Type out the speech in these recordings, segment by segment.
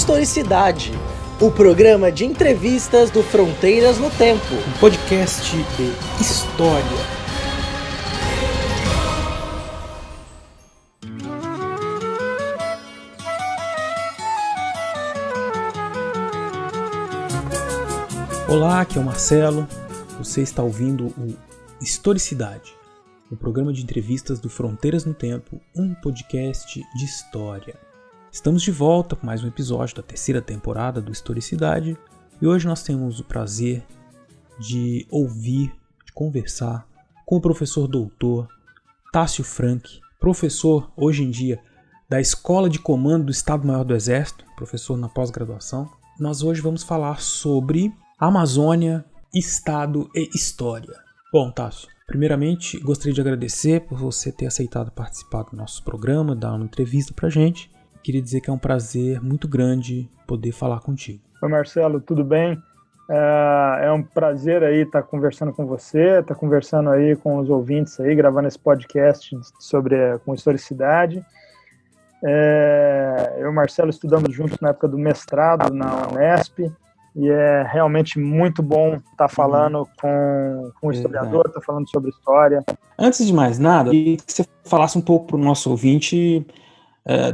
Historicidade, o programa de entrevistas do Fronteiras no Tempo. Um podcast de história. Olá, aqui é o Marcelo. Você está ouvindo o Historicidade, o programa de entrevistas do Fronteiras no Tempo, um podcast de história. Estamos de volta com mais um episódio da terceira temporada do Historicidade e hoje nós temos o prazer de ouvir, de conversar com o professor doutor Tássio Franck, professor hoje em dia da Escola de Comando do Estado-Maior do Exército, professor na pós-graduação. Nós hoje vamos falar sobre Amazônia, Estado e História. Bom, Tássio, primeiramente gostaria de agradecer por você ter aceitado participar do nosso programa, dar uma entrevista pra gente. Queria dizer que é um prazer muito grande poder falar contigo. Oi, Marcelo, tudo bem? É um prazer aí estar conversando com você, estar conversando aí com os ouvintes aí, gravando esse podcast com historicidade. Eu e o Marcelo estudamos juntos na época do mestrado na Unesp e é realmente muito bom estar falando com um historiador, estar falando sobre história. Antes de mais nada, queria que você falasse um pouco para o nosso ouvinte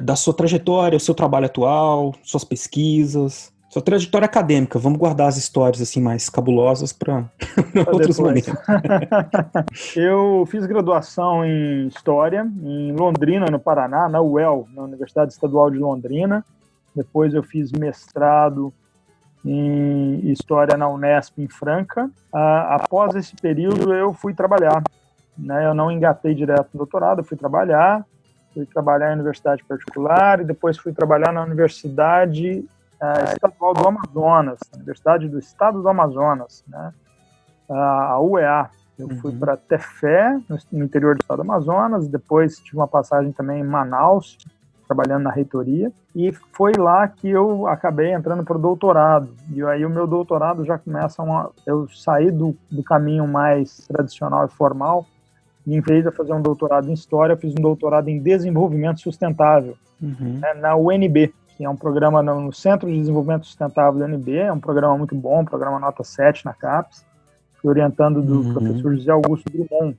da sua trajetória, o seu trabalho atual, suas pesquisas, sua trajetória acadêmica. Vamos guardar as histórias assim mais cabulosas para outros momentos. Eu fiz graduação em História em Londrina, no Paraná, na UEL, na Universidade Estadual de Londrina. Depois eu fiz mestrado em História na Unesp, em Franca. Após esse período eu fui trabalhar, né? Eu não engatei direto no doutorado, eu fui trabalhar em universidade particular e depois fui trabalhar na Universidade Estadual do Amazonas, Universidade do Estado do Amazonas, né? A UEA. Eu fui para Tefé, no interior do Estado do Amazonas, depois tive uma passagem também em Manaus, trabalhando na reitoria, e foi lá que eu acabei entrando para o doutorado. E aí o meu doutorado já começa eu saí do caminho mais tradicional e formal, e em vez de fazer um doutorado em História, eu fiz um doutorado em Desenvolvimento Sustentável, na UNB, que é um programa no Centro de Desenvolvimento Sustentável da UNB, é um programa muito bom, um programa nota 7 na CAPES, orientando do professor José Augusto Drummond.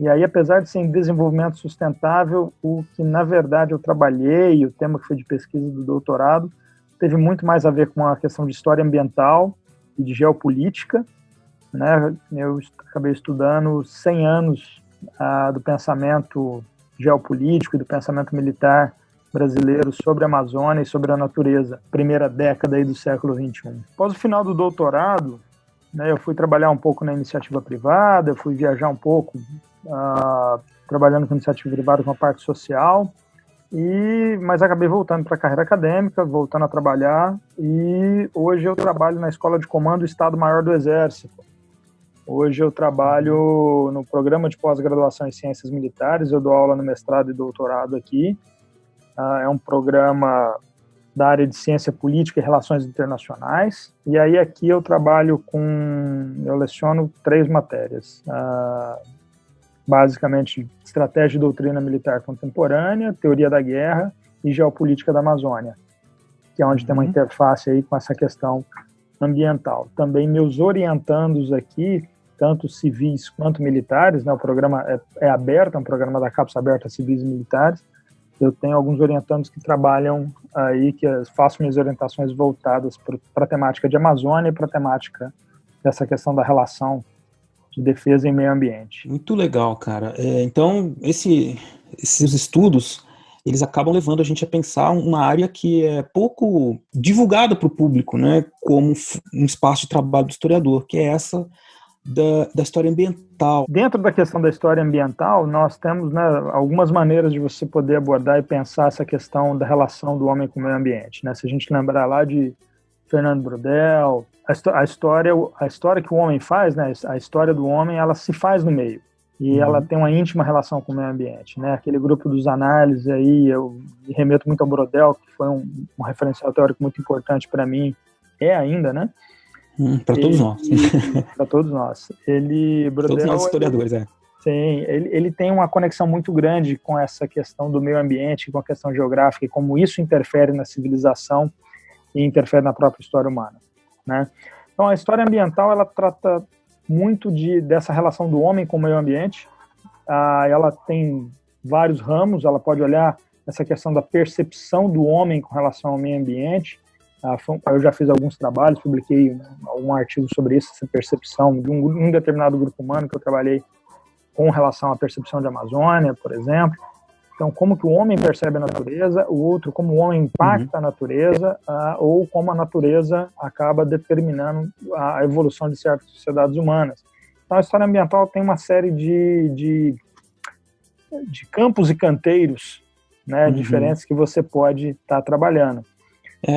E aí, apesar de ser em desenvolvimento sustentável, o que, na verdade, eu trabalhei, o tema que foi de pesquisa do doutorado, teve muito mais a ver com a questão de história ambiental e de geopolítica, né? Eu acabei estudando 100 anos do pensamento geopolítico e do pensamento militar brasileiro sobre a Amazônia e sobre a natureza, primeira década aí do século XXI. Após o final do doutorado, né, eu fui trabalhar um pouco na iniciativa privada, eu fui viajar um pouco trabalhando com iniciativa privada, com a parte social, mas acabei voltando para a carreira acadêmica, voltando a trabalhar, e hoje eu trabalho na Escola de Comando do Estado-Maior do Exército. Hoje eu trabalho no programa de pós-graduação em Ciências Militares, eu dou aula no mestrado e doutorado aqui. É um programa da área de Ciência Política e Relações Internacionais, e aí aqui eu eu leciono 3 matérias. Basicamente, Estratégia e Doutrina Militar Contemporânea, Teoria da Guerra e Geopolítica da Amazônia, que é onde tem uma interface aí com essa questão ambiental. Também meus orientandos aqui, tanto civis quanto militares, né? O programa é aberto, é um programa da CAPES aberto a civis e militares. Eu tenho alguns orientandos que trabalham aí, que faço minhas orientações voltadas para a temática de Amazônia e para a temática dessa questão da relação de defesa e meio ambiente. Muito legal, cara. Então, esses estudos, eles acabam levando a gente a pensar uma área que é pouco divulgada para o público, né, como um espaço de trabalho do historiador, que é essa da história ambiental. Dentro da questão da história ambiental, nós temos, né, algumas maneiras de você poder abordar e pensar essa questão da relação do homem com o meio ambiente, né? Se a gente lembrar lá de Fernando Brodel, a história que o homem faz, né, a história do homem, ela se faz no meio. E ela tem uma íntima relação com o meio ambiente, né? Aquele grupo dos análises aí, eu me remeto muito ao Brodel, que foi um referencial teórico muito importante para mim, ainda, né? Para todos nós. Para todos nós. Brodel, todos nós historiadores, Sim, ele tem uma conexão muito grande com essa questão do meio ambiente, com a questão geográfica e como isso interfere na civilização e interfere na própria história humana, né? Então, a história ambiental, ela trata muito dessa relação do homem com o meio ambiente. Ela tem vários ramos, ela pode olhar essa questão da percepção do homem com relação ao meio ambiente. Eu já fiz alguns trabalhos, publiquei um artigo sobre isso, essa percepção de um determinado grupo humano que eu trabalhei com relação à percepção de Amazônia, por exemplo. Então, como que o homem percebe a natureza, o outro, como o homem impacta a natureza, ou como a natureza acaba determinando a evolução de certas sociedades humanas. Então, a história ambiental tem uma série de campos e canteiros, né, diferentes que você pode estar trabalhando.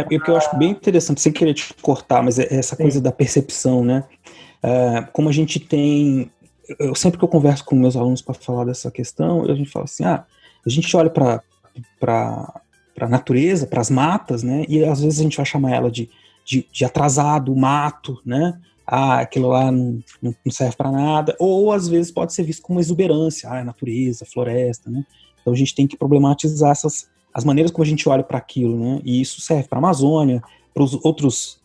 Porque eu acho bem interessante, sem querer te cortar, mas essa coisa da percepção, né? Como a gente tem... sempre que eu converso com meus alunos para falar dessa questão, a gente fala assim, a gente olha para a natureza, para as matas, né? E às vezes a gente vai chamar ela de atrasado, mato, né? Aquilo lá não serve para nada. Ou às vezes pode ser visto como exuberância, natureza, floresta, né? Então a gente tem que problematizar as maneiras como a gente olha para aquilo, né? E isso serve para a Amazônia, para os outros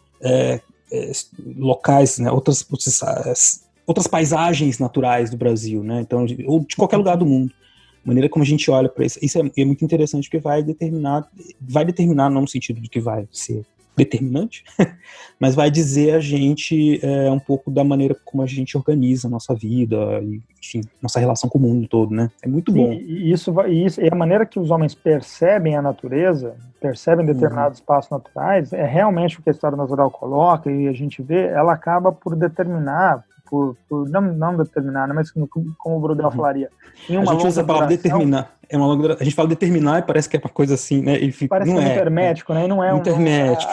locais, né? Outras paisagens naturais do Brasil, né? Então, ou de qualquer lugar do mundo. A maneira como a gente olha para isso é muito interessante, porque vai determinar não no sentido de que vai ser determinante, mas vai dizer a gente um pouco da maneira como a gente organiza a nossa vida, e, enfim, nossa relação com o mundo todo, né? É muito bom. E a maneira que os homens percebem a natureza, percebem determinados espaços naturais, é realmente o que a história natural coloca, e a gente vê, ela acaba por determinar, não determinar, mas como o Brodel falaria. A gente usa a palavra determinar. A gente fala determinar e parece que é uma coisa assim, né? Parece que é muito hermético, né? E não é muito hermético,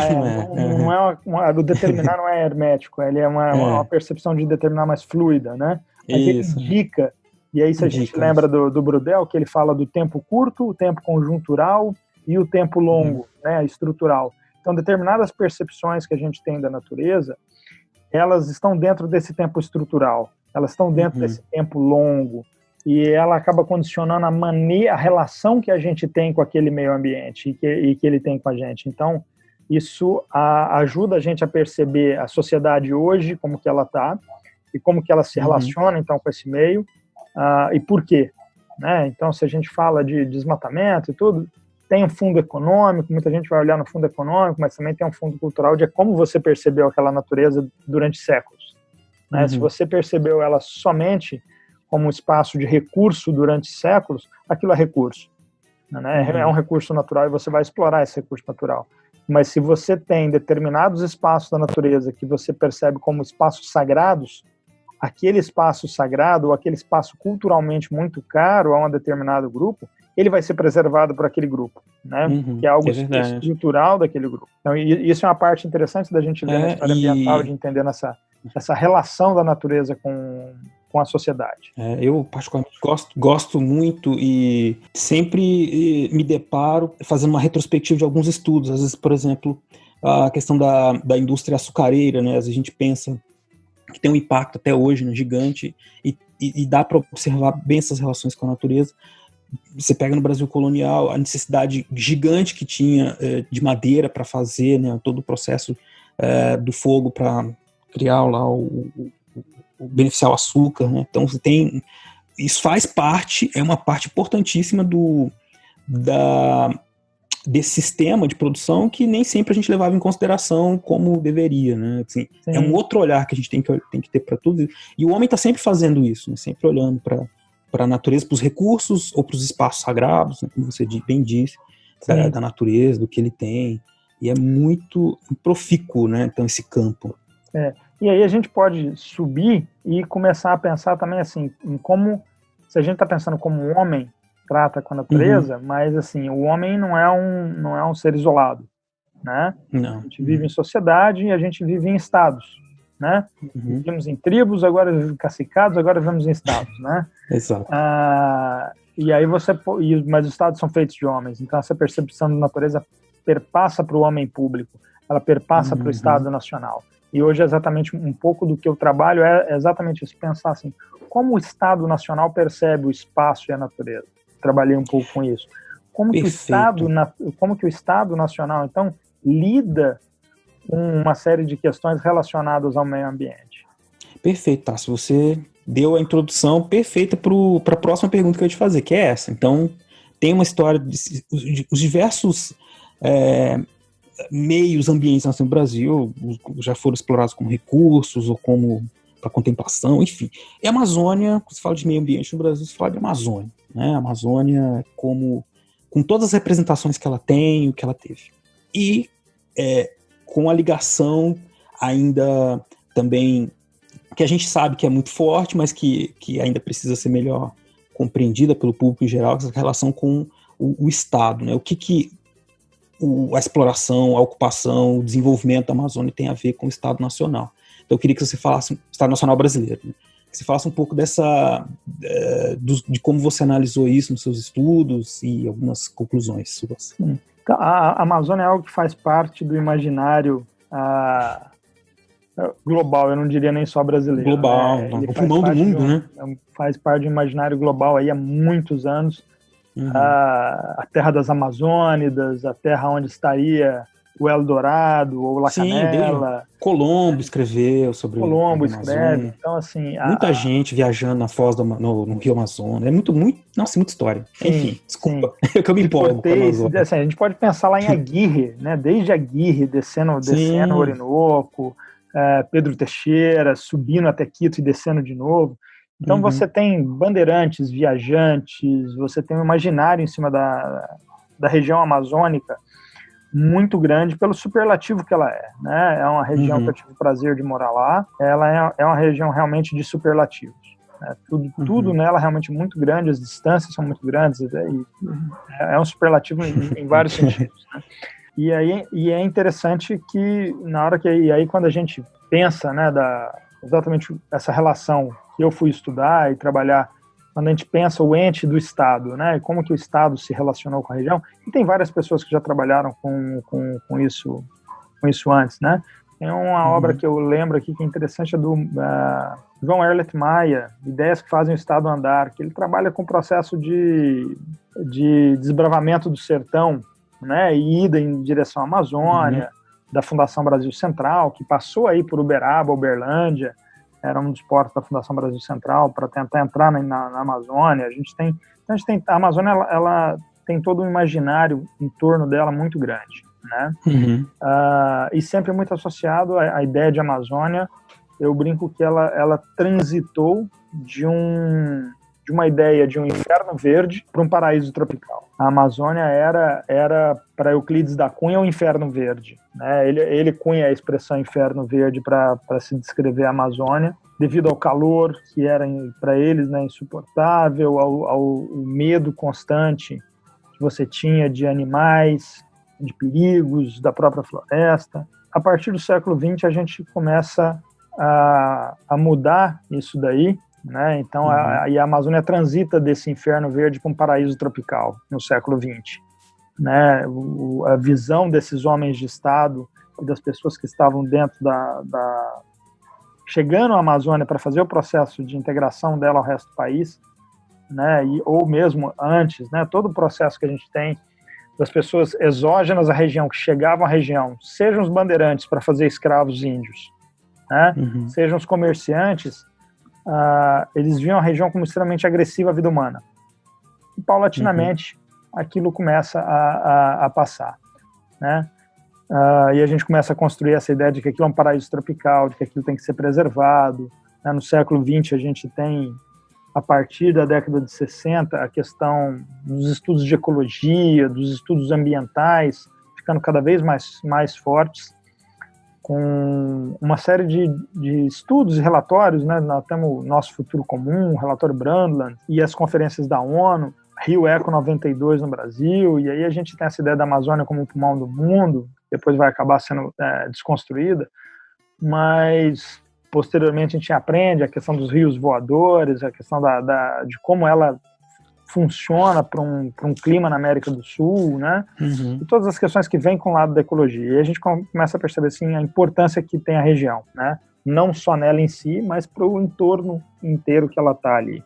o determinar não é hermético, ele é uma percepção de determinar mais fluida, né? Ele indica, e aí se a gente lembra do Brodel, que ele fala do tempo curto, o tempo conjuntural e o tempo longo, né? Estrutural. Então, determinadas percepções que a gente tem da natureza, elas estão dentro desse tempo estrutural, elas estão dentro desse tempo longo, e ela acaba condicionando a relação que a gente tem com aquele meio ambiente e que ele tem com a gente. Então, isso ajuda a gente a perceber a sociedade hoje, como que ela está, e como que ela se relaciona, então, com esse meio, e por quê, né? Então, se a gente fala de desmatamento e tudo, tem um fundo econômico, muita gente vai olhar no fundo econômico, mas também tem um fundo cultural de como você percebeu aquela natureza durante séculos, né? Se você percebeu ela somente como um espaço de recurso durante séculos, aquilo é recurso, né? É um recurso natural e você vai explorar esse recurso natural. Mas se você tem determinados espaços da natureza que você percebe como espaços sagrados, aquele espaço sagrado ou aquele espaço culturalmente muito caro a um determinado grupo, ele vai ser preservado por aquele grupo, né? Que é algo estrutural daquele grupo. Então, isso é uma parte interessante da gente ver na história ambiental, de entender essa relação da natureza com a sociedade. Eu, particularmente, gosto muito e sempre me deparo fazendo uma retrospectiva de alguns estudos. Às vezes, por exemplo, a questão da indústria açucareira, né? Às vezes a gente pensa que tem um impacto até hoje, né, gigante, e dá para observar bem essas relações com a natureza. Você pega no Brasil colonial a necessidade gigante que tinha de madeira para fazer, né, todo o processo do fogo para criar lá o beneficiar o açúcar, né? Então você tem, isso faz parte, é uma parte importantíssima desse sistema de produção que nem sempre a gente levava em consideração como deveria, né? Assim, é um outro olhar que a gente tem que ter para tudo, e o homem está sempre fazendo isso, né? Sempre olhando para a natureza, para os recursos ou para os espaços sagrados, né? Como você bem disse, da natureza, do que ele tem, e é muito profícuo, né? Então, esse campo. E aí a gente pode subir e começar a pensar também assim, em como, se a gente está pensando como o homem trata com a natureza, mas assim, o homem não é um ser isolado, né? Não. A gente vive em sociedade e a gente vive em estados, né? Vivemos em tribos, agora vivemos cacicados, agora vivemos em estados, né? Exato. E aí mas os estados são feitos de homens, então essa percepção da natureza perpassa para o homem público, ela perpassa para o Estado nacional. E hoje é exatamente um pouco do que eu trabalho, é exatamente isso, pensar assim, como o Estado nacional percebe o espaço e a natureza. Trabalhei um pouco com isso. Como que o Estado nacional, então, lida com uma série de questões relacionadas ao meio ambiente. Perfeito, Tássio. Você deu a introdução perfeita para a próxima pergunta que eu ia te fazer, que é essa. Então, tem uma história os diversos meios ambientes no Brasil já foram explorados como recursos ou como para contemplação, enfim. E a Amazônia, quando se fala de meio ambiente no Brasil, se fala de Amazônia, né? A Amazônia com todas as representações que ela tem, o que ela teve. E com a ligação ainda também, que a gente sabe que é muito forte, mas que ainda precisa ser melhor compreendida pelo público em geral, essa relação com o Estado, né? O que a exploração, a ocupação, o desenvolvimento da Amazônia tem a ver com o Estado Nacional. Então eu queria que você falasse, Estado Nacional Brasileiro, né? Que você falasse um pouco de como você analisou isso nos seus estudos e algumas conclusões suas. Então, a Amazônia é algo que faz parte do imaginário global, eu não diria nem só brasileiro. Global, né? o pulmão do mundo, né? Faz parte do imaginário global aí há muitos anos. Uhum. A terra das Amazônidas, a terra onde estaria o Eldorado ou La Canela. Colombo escreveu sobre Colombo escreve. Então, assim, muita gente viajando na foz no Rio Amazonas. É muita história. Sim, enfim, desculpa, é que eu me empolgo. Assim, a gente pode pensar lá em Aguirre, né? Desde Aguirre, descendo o Orinoco, Pedro Teixeira, subindo até Quito e descendo de novo. Então você tem bandeirantes, viajantes, você tem um imaginário em cima da região amazônica muito grande pelo superlativo que ela é, né? É uma região que eu tive o prazer de morar lá, ela é uma região realmente de superlativos. Né? Tudo nela é realmente muito grande, as distâncias são muito grandes, é um superlativo em vários sentidos. Né? E é interessante que quando a gente pensa, né, exatamente essa relação que eu fui estudar e trabalhar, quando a gente pensa o ente do Estado, né, e como que o Estado se relacionou com a região, e tem várias pessoas que já trabalharam com isso antes, né. Tem uma obra que eu lembro aqui que é interessante, é do João Erlet Maia, Ideias que Fazem o Estado Andar, que ele trabalha com o processo de desbravamento do sertão, né, e ida em direção à Amazônia, da Fundação Brasil Central, que passou aí por Uberaba, Uberlândia, era um dos portos da Fundação Brasil Central para tentar entrar na Amazônia. A Amazônia ela tem todo um imaginário em torno dela muito grande, né? E sempre muito associado à ideia de Amazônia. Eu brinco que ela transitou de uma ideia de um inferno verde para um paraíso tropical. A Amazônia era para Euclides da Cunha o inferno verde. Né? Ele cunha a expressão inferno verde para se descrever a Amazônia, devido ao calor que era para eles, né, insuportável, ao medo constante que você tinha de animais, de perigos, da própria floresta. A partir do século XX, a gente começa a mudar isso daí, né? Então, a Amazônia transita desse inferno verde para um paraíso tropical no século XX. Né? A visão desses homens de Estado e das pessoas que estavam dentro chegando à Amazônia para fazer o processo de integração dela ao resto do país, né? Ou mesmo antes, né? Todo o processo que a gente tem das pessoas exógenas à região, que chegavam à região, sejam os bandeirantes para fazer escravos índios, né? Sejam os comerciantes, eles viam a região como extremamente agressiva à vida humana. E, paulatinamente, aquilo começa a passar, né? E a gente começa a construir essa ideia de que aquilo é um paraíso tropical, de que aquilo tem que ser preservado. Né? No século XX, a gente tem, a partir da década de 60, a questão dos estudos de ecologia, dos estudos ambientais, ficando cada vez mais fortes, com uma série de estudos e relatórios, né? Nós temos o Nosso Futuro Comum, o relatório Brundtland, e as conferências da ONU, Rio Eco 92 no Brasil, e aí a gente tem essa ideia da Amazônia como o pulmão do mundo, depois vai acabar sendo desconstruída, mas posteriormente a gente aprende a questão dos rios voadores, a questão de como ela funciona para um clima na América do Sul, né? E todas as questões que vêm com o lado da ecologia. E a gente começa a perceber assim, a importância que tem a região, né? Não só nela em si, mas para o entorno inteiro que ela está ali.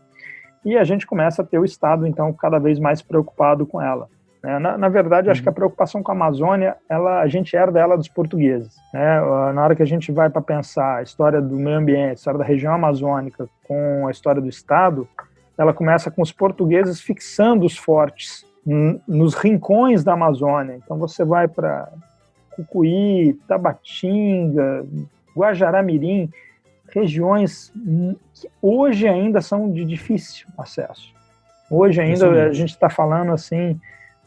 E a gente começa a ter o Estado, então, cada vez mais preocupado com ela. né? Na verdade, acho que a preocupação com a Amazônia, a gente herda ela dos portugueses, né? Na hora que a gente vai para pensar a história do meio ambiente, a história da região amazônica com a história do Estado, ela começa com os portugueses fixando os fortes nos rincões da Amazônia. Então você vai para Cucuí, Tabatinga, Guajará-Mirim, regiões que hoje ainda são de difícil acesso. Hoje ainda a gente está falando assim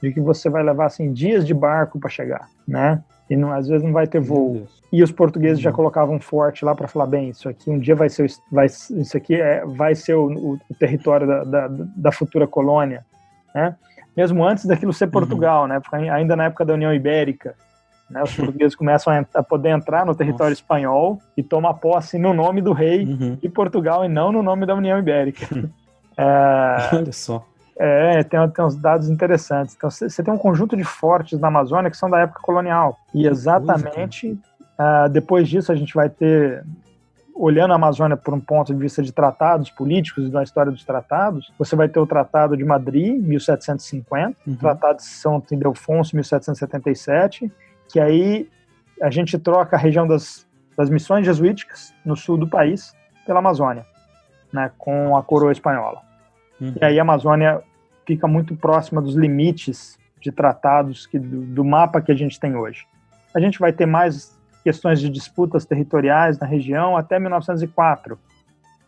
de que você vai levar assim dias de barco para chegar, né? E não, às vezes não vai ter voo. E os portugueses já colocavam um forte lá para falar, bem, isso aqui um dia vai ser o território da futura colônia, né? Mesmo antes daquilo ser Portugal, né? Porque ainda na época da União Ibérica, né? Os portugueses começam a poder entrar no território espanhol e tomar posse no nome do rei de Portugal e não no nome da União Ibérica. Olha só. Tem uns dados interessantes. Então, você tem um conjunto de fortes na Amazônia que são da época colonial. E exatamente depois disso a gente vai ter, olhando a Amazônia por um ponto de vista de tratados políticos e da história dos tratados, você vai ter o Tratado de Madrid, 1750, o Tratado de São Ildefonso, 1777, que aí a gente troca a região das missões jesuíticas no sul do país pela Amazônia, né, com a coroa espanhola. E aí a Amazônia fica muito próxima dos limites de tratados do mapa que a gente tem hoje. A gente vai ter mais questões de disputas territoriais na região até 1904.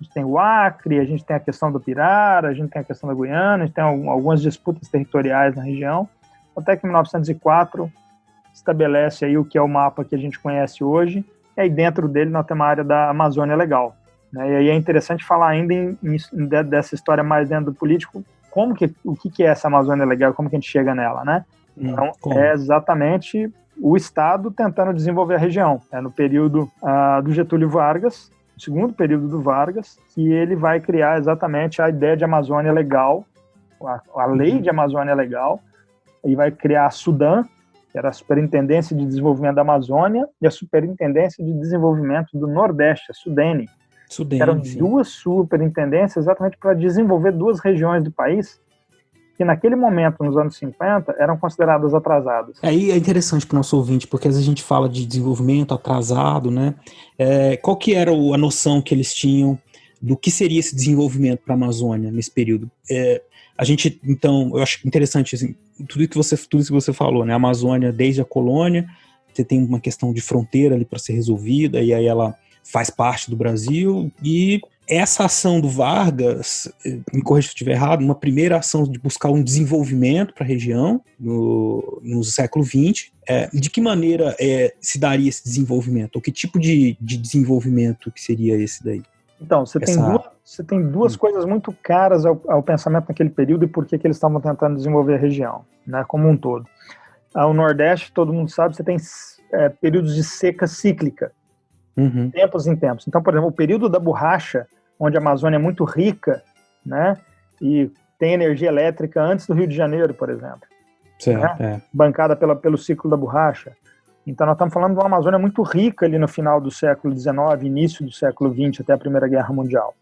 A gente tem o Acre, a gente tem a questão do Pirara, a gente tem a questão da Guiana, a gente tem algumas disputas territoriais na região, até que em 1904 estabelece aí o que é o mapa que a gente conhece hoje, e aí dentro dele nós temos a área da Amazônia Legal. E aí é interessante falar ainda dessa história mais dentro do político, o que é essa Amazônia Legal, como que a gente chega nela, né? Então, é exatamente o Estado tentando desenvolver a região. É no período do Getúlio Vargas, no segundo período do Vargas, que ele vai criar exatamente a ideia de Amazônia Legal, a lei de Amazônia Legal, e vai criar a Sudam, que era a Superintendência de Desenvolvimento da Amazônia, e a Superintendência de Desenvolvimento do Nordeste, a Sudene. Eram duas superintendências exatamente para desenvolver duas regiões do país que naquele momento, nos anos 50, eram consideradas atrasadas. Aí é interessante para o nosso ouvinte, porque às vezes a gente fala de desenvolvimento atrasado, né? Qual que era a noção que eles tinham do que seria esse desenvolvimento para a Amazônia nesse período? A gente, então, eu acho interessante assim, tudo que você falou, né? A Amazônia, desde a colônia, você tem uma questão de fronteira ali para ser resolvida, e aí ela faz parte do Brasil, e essa ação do Vargas, me corrija se eu estiver errado, uma primeira ação de buscar um desenvolvimento para a região no século XX, de que maneira se daria esse desenvolvimento? Ou que tipo de desenvolvimento que seria esse daí? Então, você tem duas coisas muito caras ao pensamento naquele período e por que eles estavam tentando desenvolver a região, né, como um todo. O Nordeste, todo mundo sabe, você tem períodos de seca cíclica, tempos em tempos. Então, por exemplo, o período da borracha, onde a Amazônia é muito rica, né, e tem energia elétrica antes do Rio de Janeiro, por exemplo, certo, né, bancada pelo ciclo da borracha. Então, nós estamos falando de uma Amazônia muito rica ali no final do século XIX, início do século XX, até a Primeira Guerra Mundial.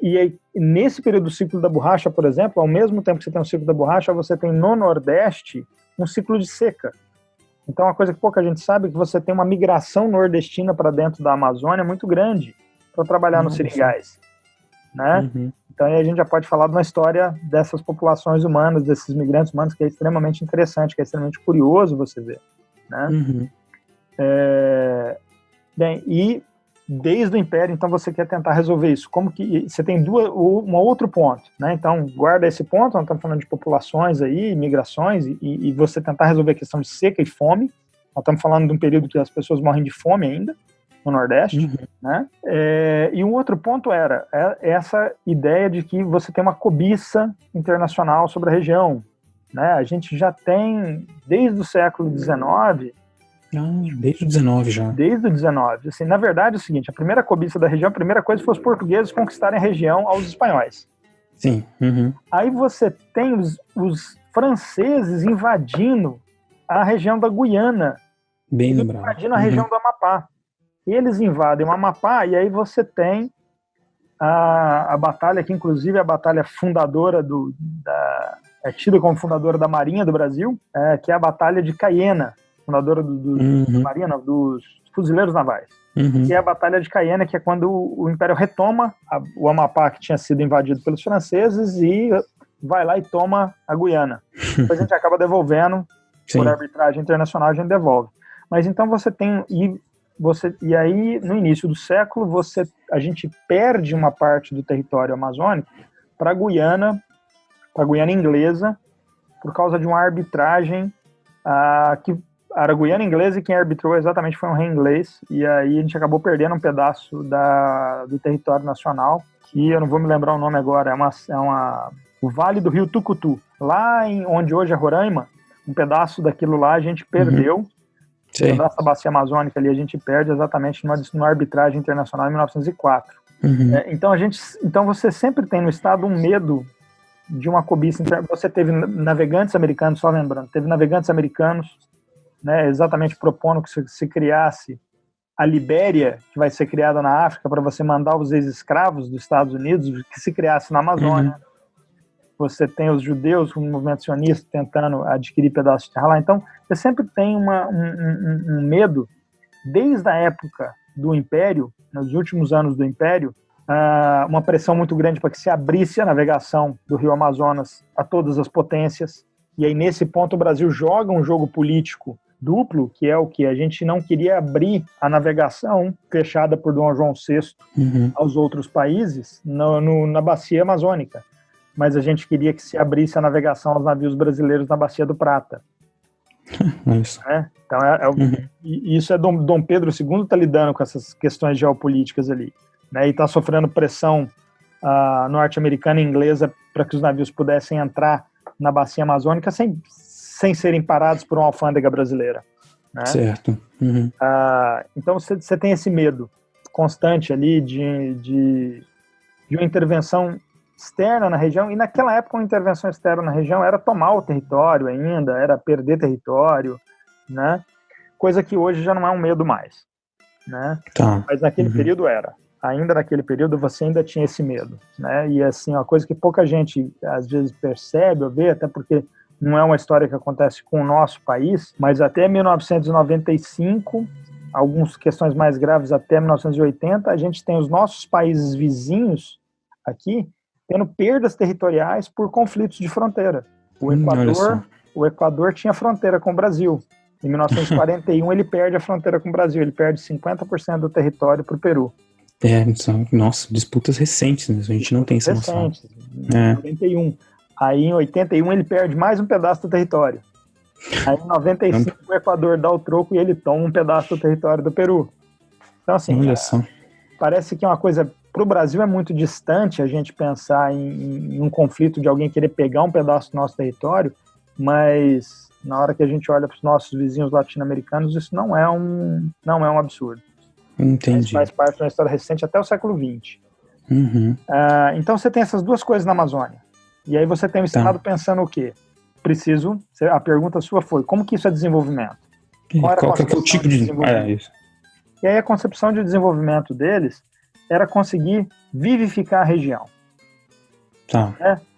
E aí, nesse período do ciclo da borracha, por exemplo, ao mesmo tempo que você tem o ciclo da borracha, você tem no Nordeste um ciclo de seca. Então, uma coisa que pouca gente sabe é que você tem uma migração nordestina para dentro da Amazônia muito grande para trabalhar nos seringais, né? Então, aí a gente já pode falar de uma história dessas populações humanas, desses migrantes humanos, que é extremamente interessante, que é extremamente curioso você ver, né? Bem, e desde o Império, então, você quer tentar resolver isso. Como que você tem um outro ponto, né? Então, guarda esse ponto, nós estamos falando de populações aí, migrações, e você tentar resolver a questão de seca e fome. Nós estamos falando de um período que as pessoas morrem de fome ainda, no Nordeste, né? E um outro ponto era essa ideia de que você tem uma cobiça internacional sobre a região, né? A gente já tem, desde o século XIX... desde o 19 já. Desde o 19. Assim, na verdade é o seguinte, a primeira cobiça da região, a primeira coisa foi os portugueses conquistarem a região aos espanhóis. Sim. Aí você tem os franceses invadindo a região da Guiana. Bem lembrado. Invadindo a região do Amapá. Eles invadem o Amapá e aí você tem a batalha que, inclusive, é a batalha fundadora é tida como fundadora da Marinha do Brasil, que é a Batalha de Caiena, fundadora da Marinha, não, dos Fuzileiros Navais. Que é a Batalha de Caiena, que é quando o Império retoma o Amapá, que tinha sido invadido pelos franceses, e vai lá e toma a Guiana. Depois a gente acaba devolvendo, por arbitragem internacional a gente devolve. Mas então você tem... E aí, no início do século, a gente perde uma parte do território amazônico para a Guiana inglesa, por causa de uma arbitragem que era a Guiana inglesa, e quem arbitrou exatamente foi um rei inglês, e aí a gente acabou perdendo um pedaço do território nacional, que eu não vou me lembrar o nome agora, o Vale do Rio Tucutu. Lá onde hoje é Roraima, um pedaço daquilo lá a gente perdeu, um pedaço da bacia amazônica ali a gente perde exatamente numa arbitragem internacional em 1904. Então você sempre tem no Estado um medo de uma cobiça. Você teve navegantes americanos, só lembrando, teve navegantes americanos, né, exatamente propondo que se criasse a Libéria, que vai ser criada na África, para você mandar os ex-escravos dos Estados Unidos, que se criasse na Amazônia. Você tem os judeus, o movimento sionista, tentando adquirir pedaços de terra lá. Então, você sempre tem um medo, desde a época do Império, nos últimos anos do Império, uma pressão muito grande para que se abrisse a navegação do Rio Amazonas a todas as potências. E aí, nesse ponto, o Brasil joga um jogo político duplo, que é o que a gente não queria abrir a navegação fechada por Dom João VI aos outros países na bacia amazônica, mas a gente queria que se abrisse a navegação aos navios brasileiros na Bacia do Prata. Então isso é Dom Pedro II está lidando com essas questões geopolíticas ali, né, e está sofrendo pressão norte-americana e inglesa para que os navios pudessem entrar na bacia amazônica sem serem parados por uma alfândega brasileira, né? Certo. Então você tem esse medo constante ali de uma intervenção externa na região, e naquela época uma intervenção externa na região era tomar o território ainda, era perder território, né? Coisa que hoje já não é um medo mais, né? Mas naquele período era. Ainda naquele período você ainda tinha esse medo, né? E assim, uma coisa que pouca gente às vezes percebe ou vê, até porque não é uma história que acontece com o nosso país, mas até 1995, algumas questões mais graves até 1980, a gente tem os nossos países vizinhos aqui tendo perdas territoriais por conflitos de fronteira. O Equador tinha fronteira com o Brasil. Em 1941 ele perde a fronteira com o Brasil, ele perde 50% do território para o Peru. Nossa, disputas recentes, né? A gente não tem essa noção. Em 41. Aí em 81 ele perde mais um pedaço do território. Aí em 95 o Equador dá o troco e ele toma um pedaço do território do Peru. Então assim, parece que é uma coisa, para o Brasil é muito distante a gente pensar em um conflito de alguém querer pegar um pedaço do nosso território, mas na hora que a gente olha para os nossos vizinhos latino-americanos, isso não é um absurdo. Entendi. Isso faz parte de uma história recente até o século XX. Então você tem essas duas coisas na Amazônia. E aí você tem o Estado pensando o quê? A pergunta sua foi, como que isso é desenvolvimento? Qual que é o tipo de desenvolvimento? Isso. E aí a concepção de desenvolvimento deles era conseguir vivificar a região.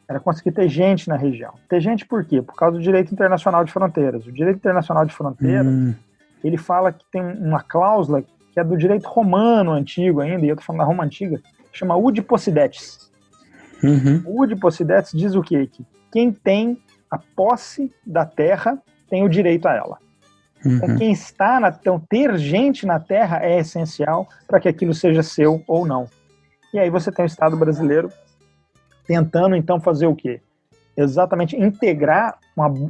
Era conseguir ter gente na região. Ter gente por quê? Por causa do direito internacional de fronteiras. O direito internacional de fronteiras, ele fala que tem uma cláusula que é do direito romano antigo ainda, e eu estou falando da Roma antiga, que chama Udi Possidetis. O Udi Possidetis diz o quê? Que quem tem a posse da terra tem o direito a ela. Então, quem está então, ter gente na terra é essencial para que aquilo seja seu ou não. E aí você tem o Estado brasileiro tentando, então, fazer o quê? Exatamente integrar,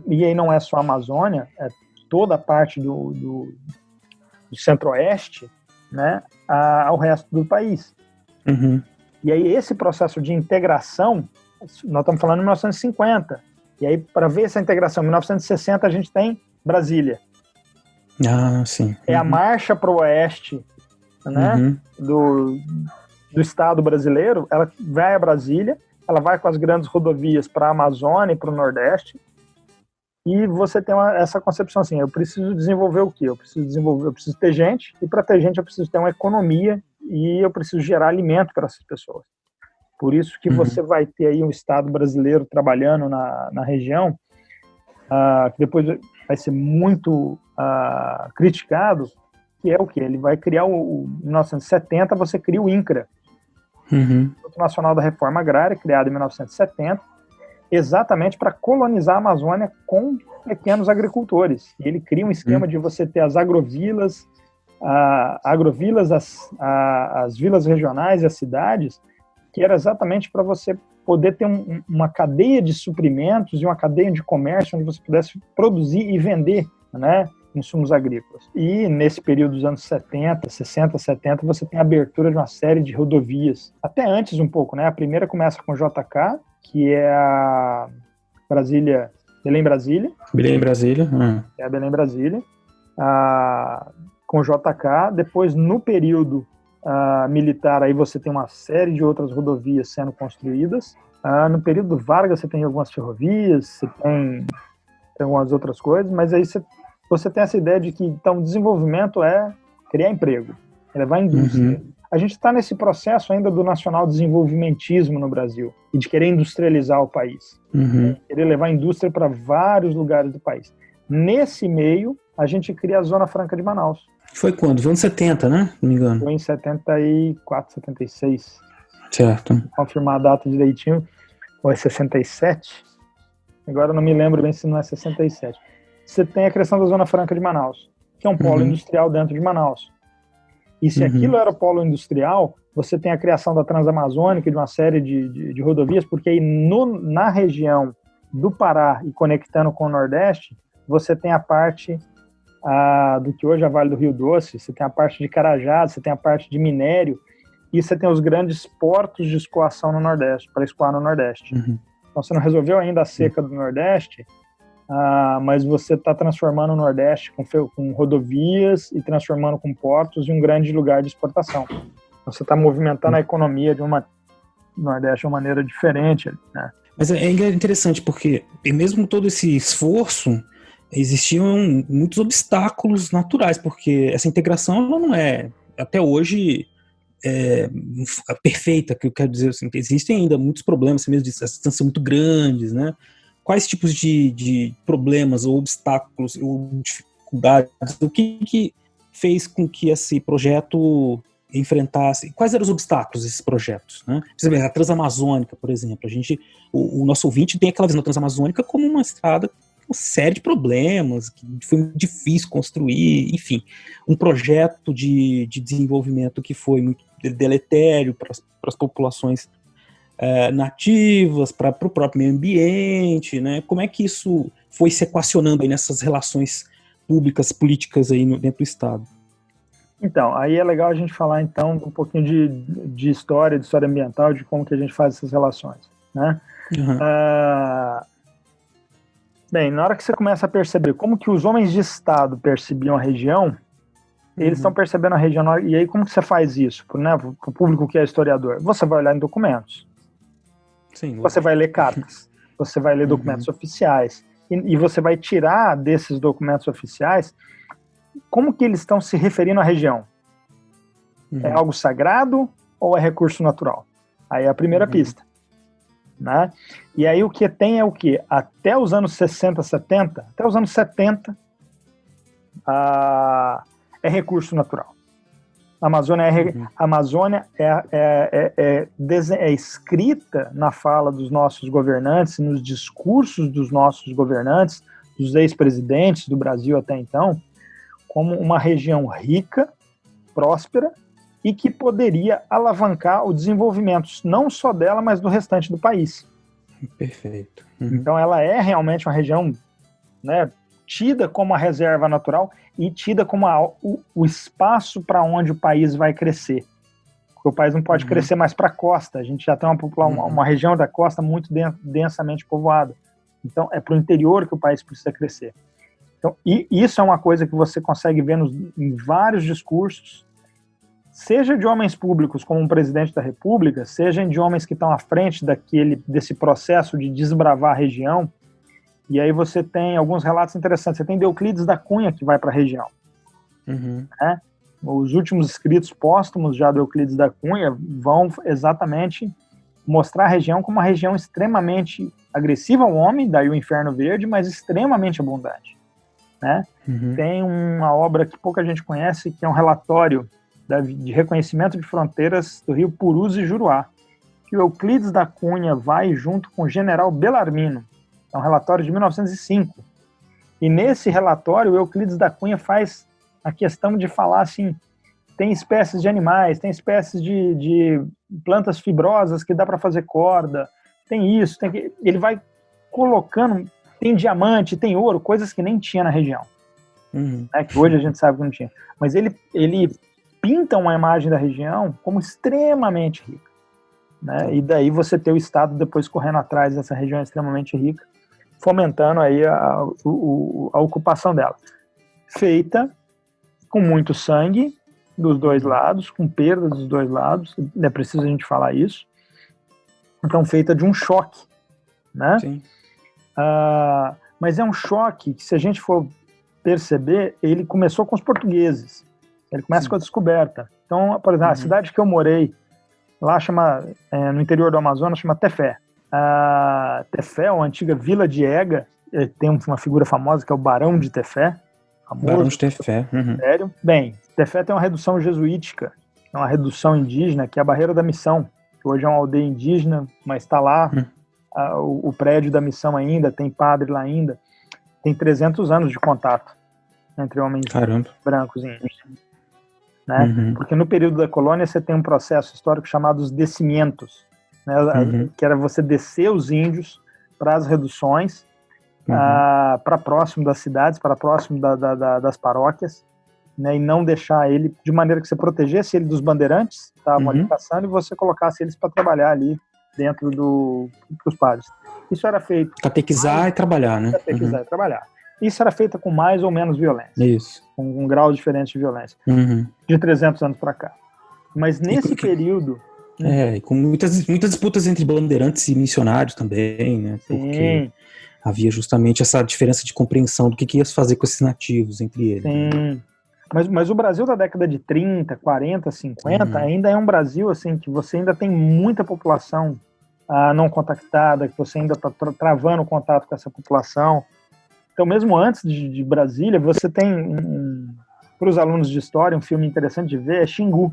e aí não é só a Amazônia, é toda a parte do centro-oeste, né, ao resto do país. E aí esse processo de integração, nós estamos falando em 1950, e aí para ver essa integração, em 1960 a gente tem Brasília. Sim. É a marcha para o oeste, né, do Estado brasileiro, ela vai a Brasília, ela vai com as grandes rodovias para a Amazônia e para o Nordeste, e você tem essa concepção assim, eu preciso desenvolver o quê? Eu preciso ter gente, e para ter gente eu preciso ter uma economia, e eu preciso gerar alimento para essas pessoas. Por isso que você vai ter aí um Estado brasileiro trabalhando na região, que depois vai ser muito criticado, que é o quê? Ele vai criar em 1970, você cria o INCRA, Instituto Nacional da Reforma Agrária, criado em 1970, exatamente para colonizar a Amazônia com pequenos agricultores. E ele cria um esquema de você ter as agrovilas, as vilas regionais e as cidades, que era exatamente para você poder ter uma cadeia de suprimentos e uma cadeia de comércio onde você pudesse produzir e vender, né, insumos agrícolas. E nesse período dos anos 70, 60, 70, você tem a abertura de uma série de rodovias. Até antes um pouco, né? A primeira começa com JK, que é a Belém-Brasília. Belém-Brasília. É a Belém-Brasília. Com JK. Depois, no período militar, aí você tem uma série de outras rodovias sendo construídas. No período Vargas, você tem algumas ferrovias, você tem algumas outras coisas, mas aí você tem essa ideia de que, então, desenvolvimento é criar emprego, é levar indústria. A gente está nesse processo ainda do nacional desenvolvimentismo no Brasil e de querer industrializar o país, querer levar indústria para vários lugares do país. Nesse meio, a gente cria a Zona Franca de Manaus. Foi quando? Foi nos anos 70, né? Não me engano. Foi em 74, 76. Certo. Confirmar a data direitinho. Ou é 67? Agora eu não me lembro bem se não é 67. Você tem a criação da Zona Franca de Manaus, que é um polo industrial dentro de Manaus. E se aquilo era polo industrial, você tem a criação da Transamazônica, de uma série de rodovias, porque aí na região do Pará e conectando com o Nordeste, você tem a parte do que hoje é a Vale do Rio Doce, você tem a parte de Carajás, você tem a parte de minério, e você tem os grandes portos de escoação no Nordeste, para escoar no Nordeste. Então você não resolveu ainda a seca do Nordeste, mas você está transformando o Nordeste com rodovias e transformando com portos em um grande lugar de exportação. Então, você está movimentando a economia do Nordeste de uma maneira diferente, né? Mas é interessante porque, mesmo todo esse esforço, existiam muitos obstáculos naturais, porque essa integração ela não é, até hoje, perfeita, que eu quero dizer assim, existem ainda muitos problemas, mesmo de distâncias são muito grandes, né? Quais tipos de problemas ou obstáculos ou dificuldades, o que fez com que esse projeto enfrentasse, quais eram os obstáculos desses projetos, né? Por exemplo, a Transamazônica, por exemplo, o nosso ouvinte tem aquela visão da Transamazônica como uma estrada com uma série de problemas, que foi muito difícil construir, enfim, um projeto de desenvolvimento que foi muito deletério para as populações nativas, para o próprio meio ambiente, né? Como é que isso foi se equacionando aí nessas relações públicas, políticas aí dentro do Estado? Então, aí é legal a gente falar então um pouquinho de história ambiental, de como que a gente faz essas relações, né? Bem, na hora que você começa a perceber como que os homens de Estado percebiam a região, eles estão percebendo a região, e aí como que você faz isso, né, para o público que é historiador? Você vai olhar em documentos. Sim, você vai ler cartas, você vai ler documentos oficiais, e você vai tirar desses documentos oficiais como que eles estão se referindo à região. É algo sagrado ou é recurso natural? Aí é a primeira pista, né? E aí o que tem é o que? Até os anos 60, 70, até os anos 70, é recurso natural. A Amazônia é escrita na fala dos nossos governantes, nos discursos dos nossos governantes, dos ex-presidentes do Brasil até então, como uma região rica, próspera e que poderia alavancar o desenvolvimento, não só dela, mas do restante do país. Perfeito. Então ela é realmente uma região, né, tida como a reserva natural e tida como o espaço para onde o país vai crescer. Porque o país não pode crescer mais para a costa, a gente já tem uma região da costa muito densamente povoada. Então é para o interior que o país precisa crescer. Então, e isso é uma coisa que você consegue ver em vários discursos, seja de homens públicos como um presidente da República, seja de homens que estão à frente desse processo de desbravar a região. E aí você tem alguns relatos interessantes. Você tem Euclides da Cunha, que vai para a região. Né? Os últimos escritos póstumos já do Euclides da Cunha vão exatamente mostrar a região como uma região extremamente agressiva ao homem, daí o Inferno Verde, mas extremamente abundante, né? Tem uma obra que pouca gente conhece, que é um relatório de reconhecimento de fronteiras do rio Purus e Juruá, que o Euclides da Cunha vai junto com o general Bellarmino. É um relatório de 1905. E nesse relatório, o Euclides da Cunha faz a questão de falar assim, tem espécies de animais, tem espécies de plantas fibrosas que dá para fazer corda, tem isso, ele vai colocando, tem diamante, tem ouro, coisas que nem tinha na região, né, que hoje a gente sabe que não tinha. Mas ele pinta uma imagem da região como extremamente rica, né, e daí você ter o Estado depois correndo atrás dessa região extremamente rica, fomentando aí a ocupação dela. Feita com muito sangue dos dois lados, com perda dos dois lados, é preciso a gente falar isso. Então, feita de um choque, né? Sim. Mas é um choque que, se a gente for perceber, ele começou com os portugueses. Ele começa Sim. com a descoberta. Então, por exemplo, a cidade que eu morei, lá no interior do Amazonas, chama Tefé. Tefé, uma antiga vila de Ega, tem uma figura famosa que é o Barão de Tefé. Barão de Tefé. Sério? Bem, Tefé tem uma redução jesuítica, uma redução indígena, que é a Barreira da Missão, que hoje é uma aldeia indígena, mas está lá o prédio da missão ainda, tem padre lá ainda. Tem 300 anos de contato entre homens brancos e índios. Né? Porque no período da colônia você tem um processo histórico chamado os descimentos, né? Que era você descer os índios para as reduções, para próximo das cidades, para próximo das paróquias, né? E não deixar ele, de maneira que você protegesse ele dos bandeirantes que estavam ali passando, e você colocasse eles para trabalhar ali dentro dos padres. Isso era feito... Catequizar e trabalhar, né? Catequizar e trabalhar. Isso era feito com mais ou menos violência. Isso. Com um grau diferente de violência. De 300 anos para cá. Mas nesse período... com muitas disputas entre bandeirantes e missionários também, né? Porque havia justamente essa diferença de compreensão do que ia se fazer com esses nativos entre eles. Sim. Né? Mas o Brasil da década de 30, 40, 50 ainda é um Brasil assim, que você ainda tem muita população não contactada, que você ainda está travando o contato com essa população. Então, mesmo antes de Brasília, você tem, para os alunos de história, um filme interessante de ver, é Xingu,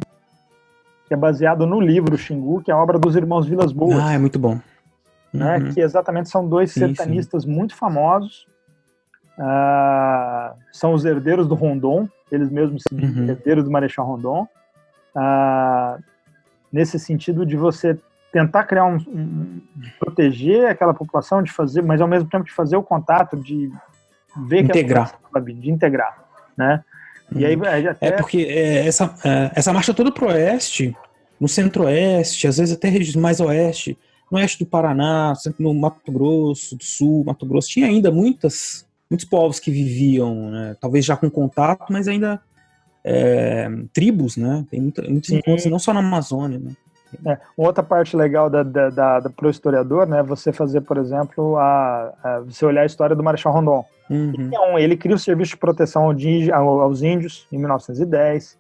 que é baseado no livro Xingu, que é a obra dos irmãos Vilas Boas. É muito bom. Né, que exatamente são dois sertanistas muito famosos, são os herdeiros do Rondon, eles mesmos se dizem herdeiros do Marechal Rondon, nesse sentido de você tentar criar proteger aquela população, de fazer, mas ao mesmo tempo de fazer o contato, de ver integrar. De integrar, né? E aí até... porque essa marcha toda pro oeste, no centro-oeste, às vezes até regiões mais oeste, no oeste do Paraná, no Mato Grosso do Sul, Mato Grosso, tinha ainda muitos povos que viviam, né, talvez já com contato, mas ainda tribos, né? Tem muitos encontros, não só na Amazônia, né? Uma outra parte legal para o historiador, né, você fazer, por exemplo, você olhar a história do Marechal Rondon. Então, ele cria o Serviço de Proteção aos Índios em 1910,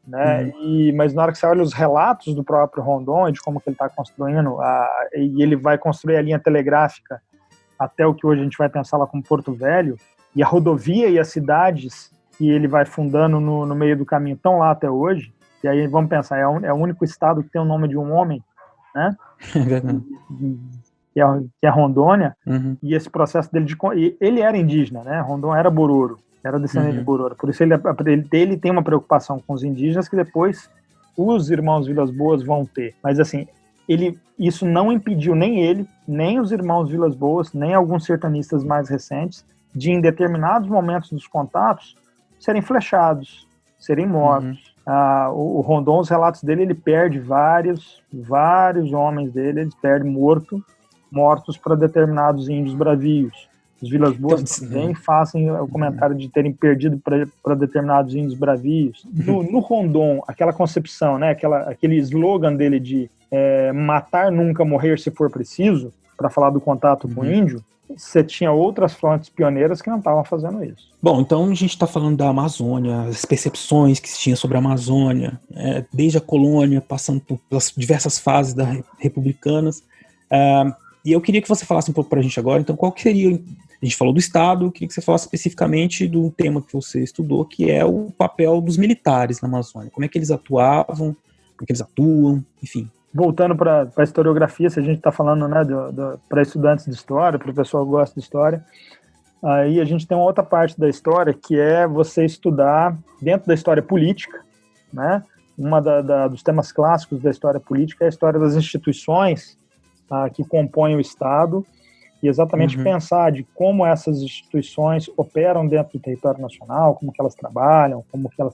né, mas na hora que você olha os relatos do próprio Rondon e de como que ele está construindo, e ele vai construir a linha telegráfica até o que hoje a gente vai pensar lá como Porto Velho, e a rodovia e as cidades que ele vai fundando no meio do caminho estão lá até hoje. E aí vamos pensar, é o único estado que tem o nome de um homem, né? É verdade. Que é Rondônia. E esse processo dele ele era indígena, né? Rondon era Bororo, era descendente de Bororo. Por isso ele tem uma preocupação com os indígenas que depois os irmãos Vilas Boas vão ter. Mas assim, isso não impediu nem ele, nem os irmãos Vilas Boas, nem alguns sertanistas mais recentes, de em determinados momentos dos contatos serem flechados, serem mortos. O Rondon, os relatos dele, ele perde vários homens dele, ele perde mortos para determinados índios bravios. Os Vilas Boas também fazem o comentário de terem perdido para determinados índios bravios. No Rondon, aquela concepção, né, aquele slogan dele de matar nunca, morrer se for preciso, para falar do contato com o índio, você tinha outras frontes pioneiras que não estavam fazendo isso. Bom, então a gente está falando da Amazônia, as percepções que se tinha sobre a Amazônia, desde a colônia, passando pelas diversas fases republicanas. E eu queria que você falasse um pouco para a gente agora, então, qual que seria... A gente falou do Estado, eu queria que você falasse especificamente do tema que você estudou, que é o papel dos militares na Amazônia. Como é que eles atuavam, como é que eles atuam, enfim. Voltando para a historiografia, se a gente está falando, né, para estudantes de história, para o pessoal que gosta de história, aí a gente tem uma outra parte da história, que é você estudar dentro da história política, né? Dos temas clássicos da história política é a história das instituições que compõem o Estado, e exatamente pensar de como essas instituições operam dentro do território nacional, como que elas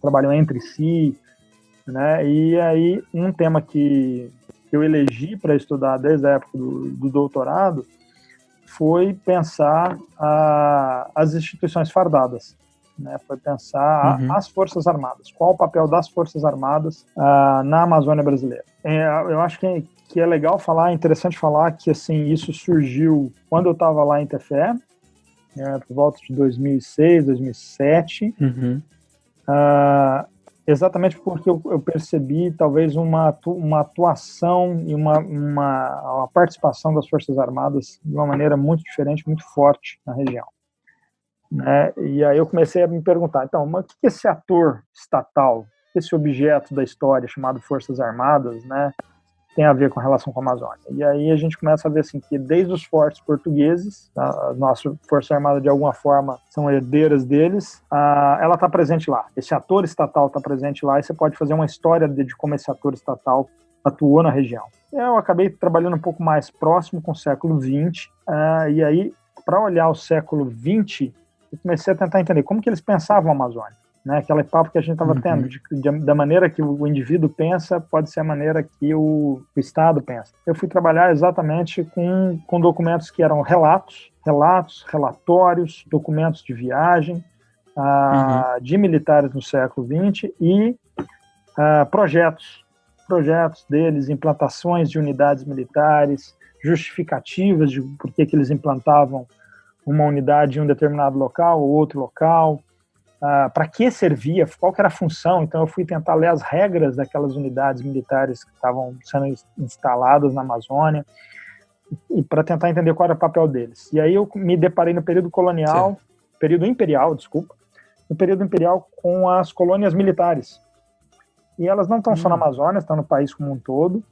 trabalham entre si, né? E aí um tema que eu elegi para estudar desde a época do doutorado foi pensar as instituições fardadas, né? Foi pensar as Forças Armadas, qual o papel das Forças Armadas na Amazônia brasileira. Eu acho que é legal falar, é interessante falar que assim, isso surgiu quando eu estava lá em Tefé, por volta de 2006, 2007, exatamente porque eu percebi talvez uma atuação e uma participação das Forças Armadas de uma maneira muito diferente, muito forte na região. Né? E aí eu comecei a me perguntar, então, mas o que esse ator estatal, esse objeto da história chamado Forças Armadas, né, tem a ver com a relação com a Amazônia? E aí a gente começa a ver assim, que desde os fortes portugueses, a nossa Força Armada de alguma forma são herdeiras deles, ela está presente lá. Esse ator estatal está presente lá e você pode fazer uma história de como esse ator estatal atuou na região. Eu acabei trabalhando um pouco mais próximo com o século XX, e aí, para olhar o século XX, eu comecei a tentar entender como que eles pensavam a Amazônia. Né, aquele papo que a gente estava tendo, da maneira que o indivíduo pensa, pode ser a maneira que o Estado pensa. Eu fui trabalhar exatamente com documentos que eram relatórios, documentos de viagem de militares no século XX e projetos deles, implantações de unidades militares, justificativas de por que eles implantavam uma unidade em um determinado local ou outro local, para que servia, qual que era a função. Então eu fui tentar ler as regras daquelas unidades militares que estavam sendo instaladas na Amazônia e para tentar entender qual era o papel deles. E aí eu me deparei no período colonial, período imperial com as colônias militares. E elas não estão só na Amazônia, estão no país como um todo,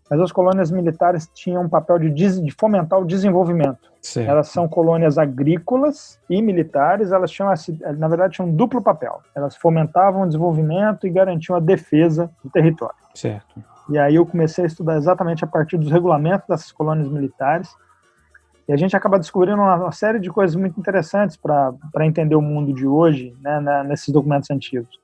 mas as colônias militares tinham um papel de fomentar o desenvolvimento. Certo. Elas são colônias agrícolas e militares, elas tinham, na verdade, tinham um duplo papel. Elas fomentavam o desenvolvimento e garantiam a defesa do território. Certo. E aí eu comecei a estudar exatamente a partir dos regulamentos dessas colônias militares, e a gente acaba descobrindo uma série de coisas muito interessantes para entender o mundo de hoje, né, nesses documentos antigos.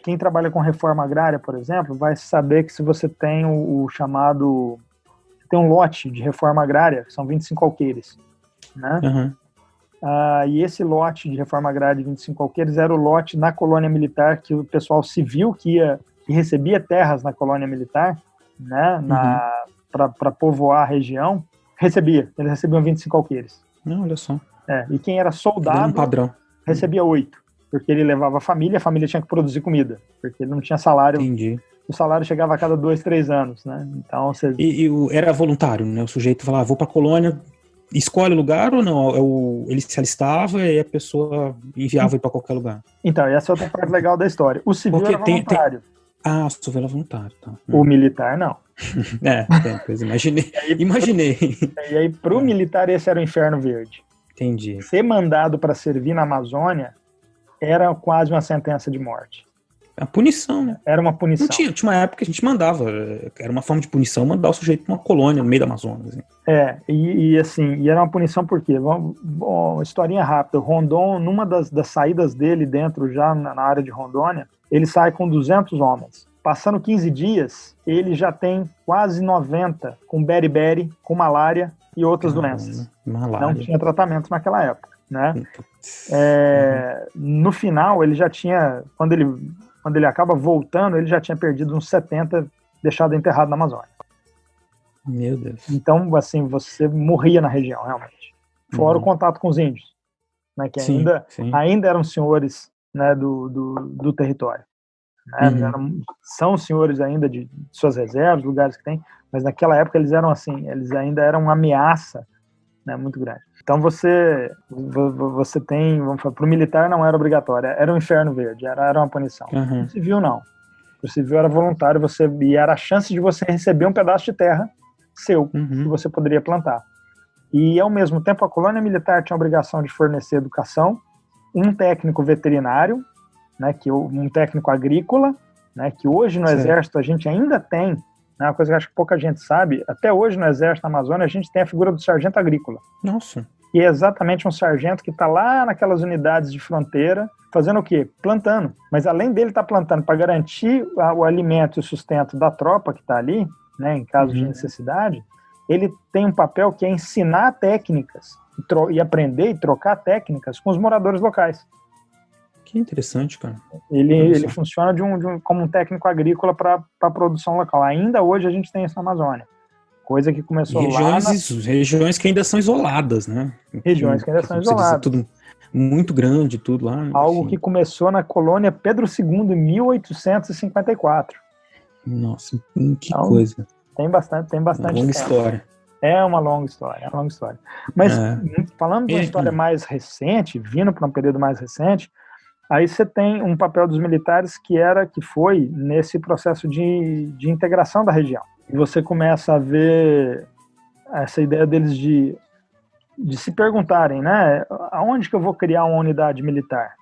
Quem trabalha com reforma agrária, por exemplo, vai saber que se você tem o chamado... Tem um lote de reforma agrária, que são 25 alqueires, né? E esse lote de reforma agrária de 25 alqueires era o lote na colônia militar que o pessoal civil que recebia terras na colônia militar, né, para povoar a região, eles recebiam 25 alqueires. Olha só. E quem era soldado recebia 8. Porque ele levava a família tinha que produzir comida, porque ele não tinha salário. Entendi. O salário chegava a cada 2, 3 anos, né? Então, era voluntário, né? O sujeito falava, vou pra colônia, escolhe o lugar ou não? Ele se alistava e a pessoa enviava ele pra qualquer lugar? Então, essa é outra parte legal da história. O civil era voluntário. O civil era voluntário, tá. O militar, não. Pois imaginei. E aí, pro militar, esse era o inferno verde. Entendi. Ser mandado para servir na Amazônia era quase uma sentença de morte. A punição, né? Era uma punição. Tinha uma época que a gente mandava, era uma forma de punição mandar o sujeito pra uma colônia no meio da Amazônia. Assim. E era uma punição por quê? Historinha rápida. Rondon, numa das saídas dele dentro, já na área de Rondônia, ele sai com 200 homens. Passando 15 dias, ele já tem quase 90 com beriberi, com malária e outras doenças. Malária. Não tinha tratamento naquela época, né? No final, ele já tinha, quando ele acaba voltando, ele já tinha perdido uns 70, deixado enterrado na Amazônia. Meu Deus. Então, assim, você morria na região, realmente. Fora o contato com os índios, né, que Sim, sim. ainda eram senhores, né, do território. Né, são senhores ainda de suas reservas, lugares que tem, mas naquela época eles eram assim, eles ainda eram uma ameaça, né, muito grande. Então você tem, vamos falar, para o militar não era obrigatório, era um inferno verde, era uma punição. Uhum. O civil não. O civil era voluntário, e era a chance de você receber um pedaço de terra seu, que você poderia plantar. E, ao mesmo tempo, a colônia militar tinha a obrigação de fornecer educação, um técnico veterinário, né, um técnico agrícola, né, que hoje no Exército a gente ainda tem, né, uma coisa que acho que pouca gente sabe, até hoje no Exército na Amazônia a gente tem a figura do sargento agrícola. Nossa. E é exatamente um sargento que está lá naquelas unidades de fronteira, fazendo o quê? Plantando. Mas além dele estar plantando para garantir o alimento e o sustento da tropa que está ali, né, em caso de necessidade, ele tem um papel que é ensinar técnicas e aprender e trocar técnicas com os moradores locais. Que interessante, cara. Ele funciona como um técnico agrícola para a produção local. Ainda hoje a gente tem isso na Amazônia. Coisa que começou regiões que ainda são isoladas, né? Regiões que ainda são isoladas. Tudo muito grande, tudo lá. Algo enfim. que começou na colônia Pedro II, em 1854. Nossa, que coisa. Tem bastante uma longa história. É uma longa história, Mas falando de uma história mais recente, vindo para um período mais recente, aí você tem um papel dos militares que foi nesse processo de integração da região. E você começa a ver essa ideia deles de se perguntarem, né, aonde que eu vou criar uma unidade militar?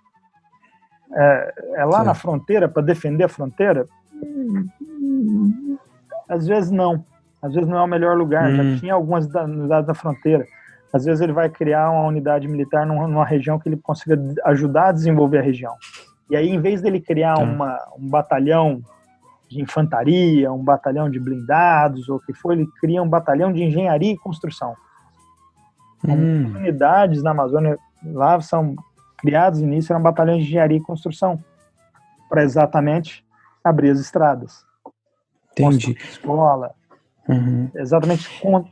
É lá na fronteira, para defender a fronteira? Às vezes não é o melhor lugar, já tinha algumas unidades na fronteira. Às vezes ele vai criar uma unidade militar numa região que ele consiga ajudar a desenvolver a região. E aí, em vez dele criar um batalhão de infantaria, um batalhão de blindados, ou o que for, ele cria um batalhão de engenharia e construção. As unidades na Amazônia lá são criadas no início, eram batalhões de engenharia e construção, para exatamente abrir as estradas. Entendi. Escola. Exatamente,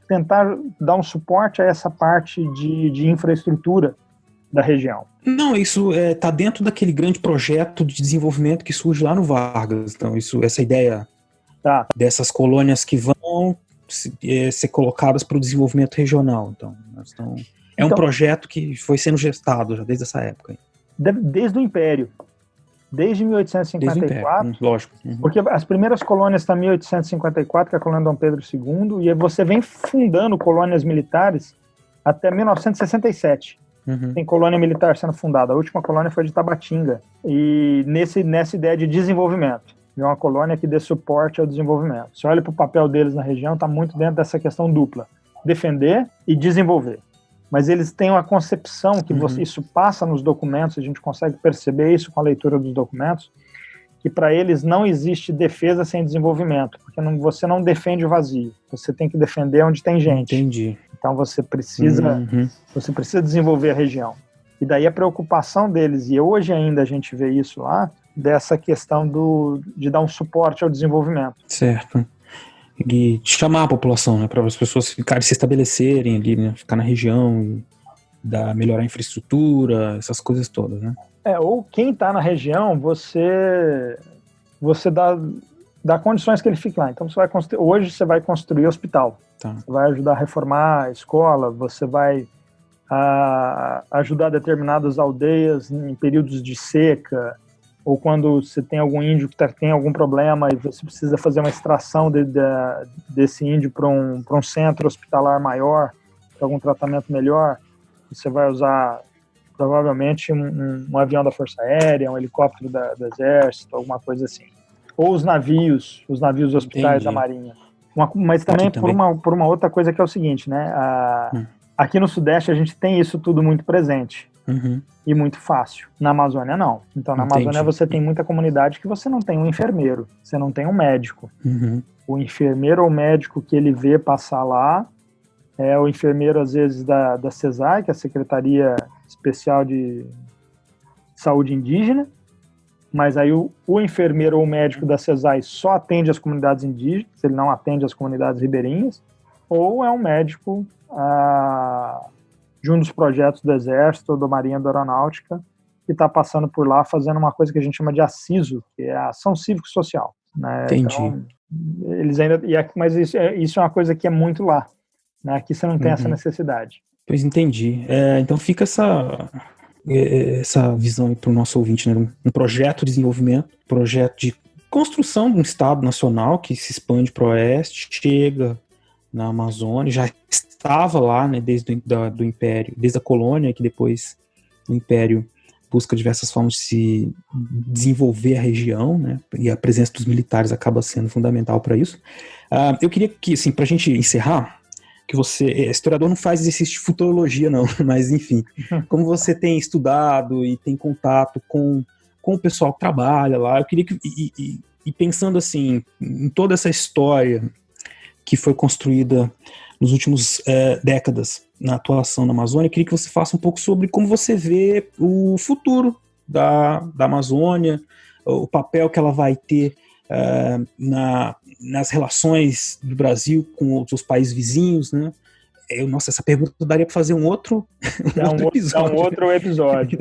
tentar dar um suporte a essa parte de infraestrutura da região. Não, isso está dentro daquele grande projeto de desenvolvimento que surge lá no Vargas. Então, essa ideia dessas colônias que vão ser colocadas para o desenvolvimento regional. Então, um projeto que foi sendo gestado já desde essa época. Desde o Império. Desde 1854, lógico. Porque as primeiras colônias estão em 1854, que é a colônia Dom Pedro II, e aí você vem fundando colônias militares até 1967. Tem colônia militar sendo fundada. A última colônia foi de Tabatinga. E nessa ideia de desenvolvimento, de uma colônia que dê suporte ao desenvolvimento. Você olha para o papel deles na região, está muito dentro dessa questão dupla. Defender e desenvolver. Mas eles têm uma concepção que isso passa nos documentos, a gente consegue perceber isso com a leitura dos documentos, que para eles não existe defesa sem desenvolvimento, porque você não defende o vazio, você tem que defender onde tem gente. Entendi. Então você precisa desenvolver a região. E daí a preocupação deles, e hoje ainda a gente vê isso lá, dessa questão de dar um suporte ao desenvolvimento. Certo. E chamar a população, né, para as pessoas se estabelecerem ali, né, ficar na região, melhorar a infraestrutura, essas coisas todas, né? Ou quem está na região, você dá condições que ele fique lá. Então hoje você vai construir hospital, você vai ajudar a reformar a escola, você vai ajudar determinadas aldeias em períodos de seca, ou quando você tem algum índio que tem algum problema e você precisa fazer uma extração desse índio para um centro hospitalar maior, para algum tratamento melhor, você vai usar provavelmente um avião da Força Aérea, um helicóptero do Exército, alguma coisa assim. Ou os navios hospitais da Marinha. Mas também por uma outra coisa que é o seguinte, né? Aqui no Sudeste a gente tem isso tudo muito presente. E muito fácil. Na Amazônia, não. Então, na Amazônia, você tem muita comunidade que você não tem um enfermeiro, você não tem um médico. O enfermeiro ou médico que ele vê passar lá é o enfermeiro, às vezes, da CESAI, que é a Secretaria Especial de Saúde Indígena, mas aí o enfermeiro ou médico da CESAI só atende as comunidades indígenas, ele não atende as comunidades ribeirinhas. ou é um médico de um dos projetos do Exército ou da Marinha da Aeronáutica que está passando por lá fazendo uma coisa que a gente chama de aciso, que é a ação cívico-social. Né? Entendi. Então, eles ainda, mas isso é uma coisa que é muito lá. Né? Aqui você não tem essa necessidade. Pois entendi. Então fica essa visão para o nosso ouvinte, né? Um projeto de desenvolvimento, projeto de construção de um Estado nacional que se expande para o oeste, chega na Amazônia, já estava lá, né, desde do Império, desde a colônia, que depois o Império busca diversas formas de se desenvolver a região, né, e a presença dos militares acaba sendo fundamental para isso. Eu queria que, assim, para a gente encerrar, que você, historiador não faz exercício de futurologia não, mas enfim, como você tem estudado e tem contato com o pessoal que trabalha lá, eu queria que, e pensando assim, em toda essa história que foi construída nos últimos décadas na atuação na Amazônia, eu queria que você faça um pouco sobre como você vê o futuro da Amazônia, o papel que ela vai ter nas relações do Brasil com outros países vizinhos, né? Nossa, essa pergunta daria para fazer um outro episódio.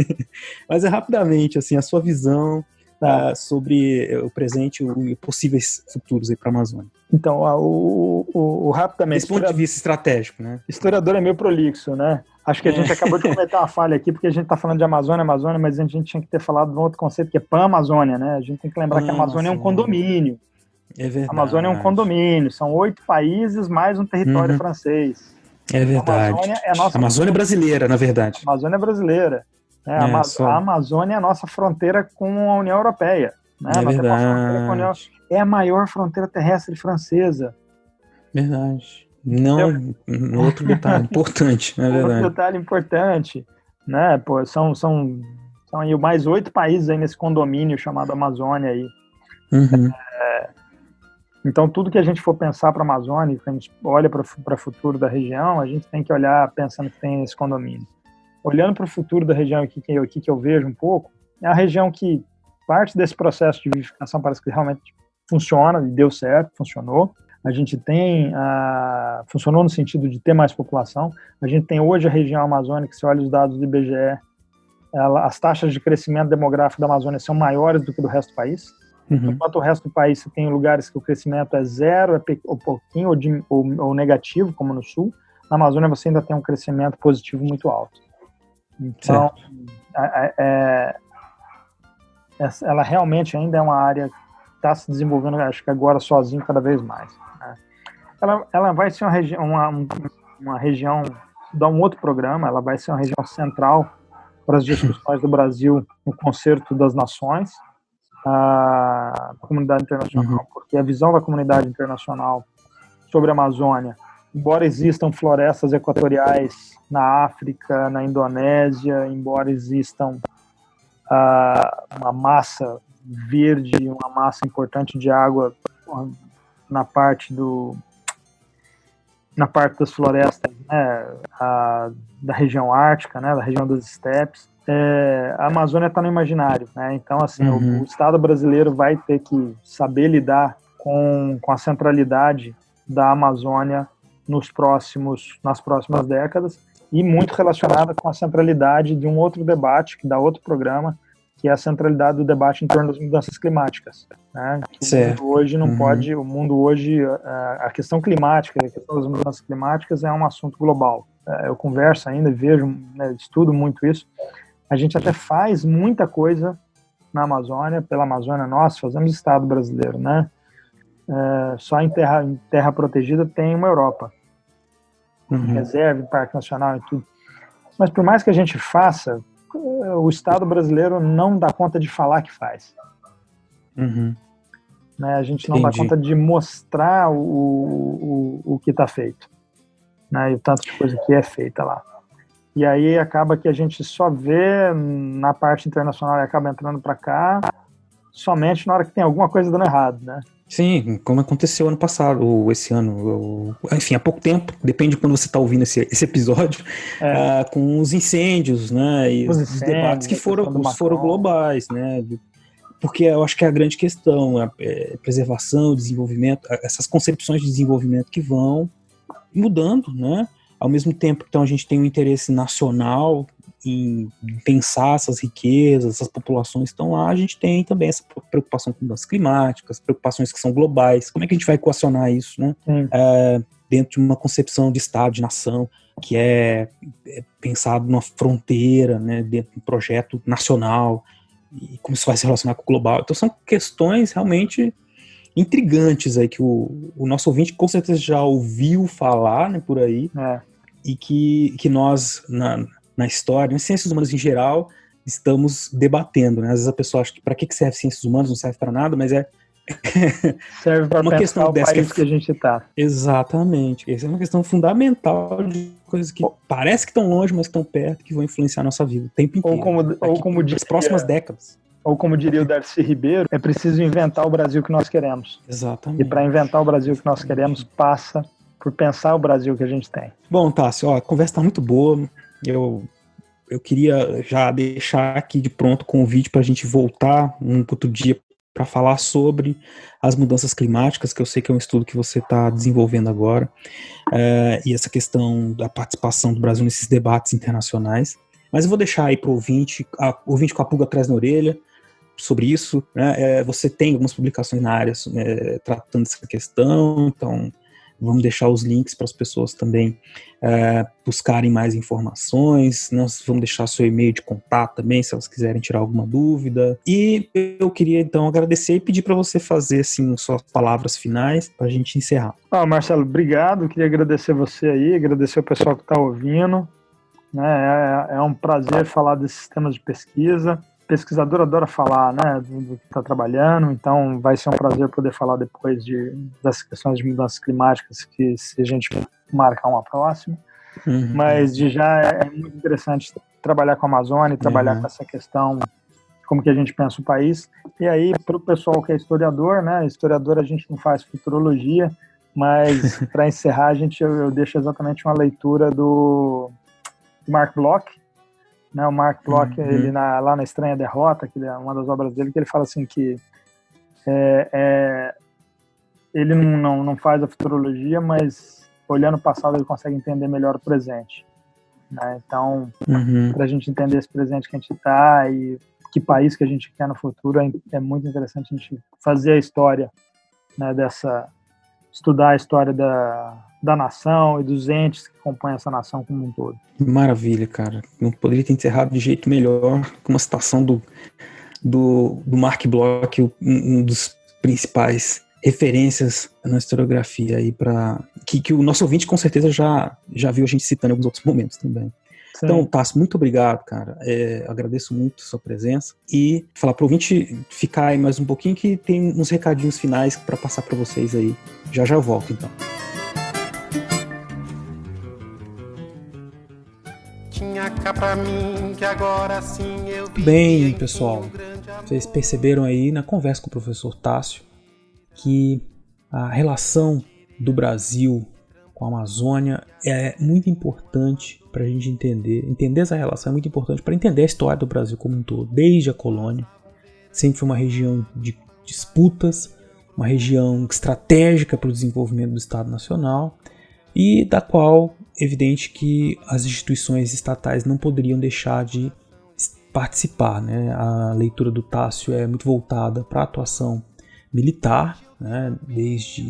Mas rapidamente, assim, a sua visão sobre o presente e possíveis futuros aí para a Amazônia. Então, rapidamente... Desse ponto de vista estratégico, né? Historiador é meio prolixo, né? Acho que a gente acabou de cometer uma falha aqui, porque a gente está falando de Amazônia, mas a gente tinha que ter falado de um outro conceito, que é Pan-Amazônia, né? A gente tem que lembrar que a Amazônia é um condomínio. É verdade. A Amazônia é um condomínio, são 8 países mais um território francês. É verdade. A Amazônia é brasileira, na verdade. A Amazônia é brasileira. Né? A Amazônia é a nossa fronteira com a União Europeia. Né? É verdade. É a maior fronteira terrestre francesa. Verdade. Não, outro detalhe importante, é verdade. Outro detalhe importante, né? Pô, são aí mais 8 países aí nesse condomínio chamado Amazônia aí. Então, tudo que a gente for pensar para a Amazônia, que a gente olha para o futuro da região, a gente tem que olhar pensando que tem esse condomínio. Olhando para o futuro da região aqui que eu vejo um pouco, é a região que parte desse processo de vivificação parece que realmente funciona, e deu certo, funcionou. A gente tem, funcionou no sentido de ter mais população. A gente tem hoje a região amazônica, se olha os dados do IBGE, as taxas de crescimento demográfico da Amazônia são maiores do que do resto do país. Enquanto o resto do país você tem lugares que o crescimento é zero, ou pouquinho, ou negativo, como no sul, na Amazônia você ainda tem um crescimento positivo muito alto. Então, ela realmente ainda é uma área que está se desenvolvendo, acho que agora sozinho, cada vez mais. Né? Ela vai ser uma região, dar um outro programa, ela vai ser uma região central para as discussões do Brasil no Concerto das Nações, a comunidade internacional, porque a visão da comunidade internacional sobre a Amazônia, embora existam florestas equatoriais na África, na Indonésia, embora existam uma massa verde, uma massa importante de água na parte das florestas, né, da região ártica, né, da região das estepes, a Amazônia está no imaginário, né? Então, assim, o Estado brasileiro vai ter que saber lidar com a centralidade da Amazônia nas próximas décadas, e muito relacionada com a centralidade de um outro debate, que dá outro programa, que é a centralidade do debate em torno das mudanças climáticas. Né? O mundo hoje não pode, a questão climática, a questão das mudanças climáticas é um assunto global. Eu converso ainda, vejo, né, estudo muito isso. A gente até faz muita coisa na Amazônia, pela Amazônia nossa, fazemos Estado brasileiro, né? Só em terra protegida tem uma Europa. Reserva, Parque Nacional e tudo. Mas por mais que a gente faça, o Estado brasileiro não dá conta de falar que faz. Né? A gente não dá conta de mostrar o que está feito. Né? E o tanto de coisa que é feita lá. E aí acaba que a gente só vê na parte internacional e acaba entrando para cá somente na hora que tem alguma coisa dando errado, né? Sim, como aconteceu ano passado, ou esse ano, enfim, há pouco tempo, depende de quando você está ouvindo esse episódio, com os incêndios, né, e os debates que foram globais, né, porque eu acho que é a grande questão, a preservação, desenvolvimento, essas concepções de desenvolvimento que vão mudando, né? Ao mesmo tempo, então, a gente tem um interesse nacional em pensar essas riquezas, essas populações estão lá, a gente tem também essa preocupação com mudanças climáticas, preocupações que são globais. Como é que a gente vai equacionar isso, né? Dentro de uma concepção de Estado, de nação, que é pensado numa fronteira, né, dentro de um projeto nacional, e como isso vai se relacionar com o global. Então são questões realmente intrigantes aí, que o nosso ouvinte com certeza já ouviu falar, né, por aí, e que nós, na história, nas ciências humanas em geral, estamos debatendo, né? Às vezes a pessoa acha que para que serve ciências humanas, não serve para nada, mas serve para uma pensar questão o dessa país que a gente está. Exatamente. Essa é uma questão fundamental de coisas que parece que estão longe, mas estão perto, que vão influenciar a nossa vida o tempo inteiro. Ou como as próximas décadas. Ou como diria o Darcy Ribeiro, é preciso inventar o Brasil que nós queremos. Exatamente. E para inventar o Brasil que nós queremos, passa por pensar o Brasil que a gente tem. Bom, Tássio, a conversa está muito boa. Eu queria já deixar aqui de pronto o convite para a gente voltar um outro dia para falar sobre as mudanças climáticas, que eu sei que é um estudo que você está desenvolvendo agora, e essa questão da participação do Brasil nesses debates internacionais. Mas eu vou deixar aí para o ouvinte com a pulga atrás na orelha sobre isso, né? Você tem algumas publicações na área tratando dessa questão, então vamos deixar os links para as pessoas também buscarem mais informações. Nós vamos deixar seu e-mail de contato também, se elas quiserem tirar alguma dúvida. E eu queria então agradecer e pedir para você fazer assim suas palavras finais para a gente encerrar. Marcelo, obrigado. Queria agradecer você aí, agradecer o pessoal que está ouvindo. É um prazer falar desses temas de pesquisa. Pesquisador adora falar, né, do que está trabalhando, então vai ser um prazer poder falar depois das questões de mudanças climáticas, que se a gente marcar uma próxima. Mas de já é muito interessante trabalhar com a Amazônia e trabalhar com essa questão, como que a gente pensa o país. E aí, para o pessoal que é historiador, né, historiador a gente não faz futurologia, mas para encerrar eu deixo exatamente uma leitura do Mark Bloch, né, o Mark Bloch, ele lá na Estranha Derrota, que é uma das obras dele, que ele fala assim que ele não faz a futurologia, mas olhando o passado ele consegue entender melhor o presente, né? Então, para a gente entender esse presente que a gente está e que país que a gente quer no futuro, é muito interessante a gente fazer a história, né, estudar a história da nação e dos entes que compõem essa nação como um todo. Maravilha, cara. Não poderia ter encerrado de jeito melhor com uma citação do Mark Bloch, um dos principais referências na historiografia aí que o nosso ouvinte com certeza já viu a gente citando em alguns outros momentos também. Sim. Então, Tássio, muito obrigado, cara. Agradeço muito a sua presença e falar para o ouvinte ficar aí mais um pouquinho, que tem uns recadinhos finais para passar para vocês aí. Já eu volto, então. Bem, pessoal, vocês perceberam aí na conversa com o professor Tássio que a relação do Brasil com a Amazônia é muito importante para a gente entender essa relação é muito importante para entender a história do Brasil como um todo. Desde a colônia, sempre foi uma região de disputas, uma região estratégica para o desenvolvimento do Estado Nacional e da qual, evidente que as instituições estatais não poderiam deixar de participar, né? A leitura do Tássio é muito voltada para a atuação militar, né?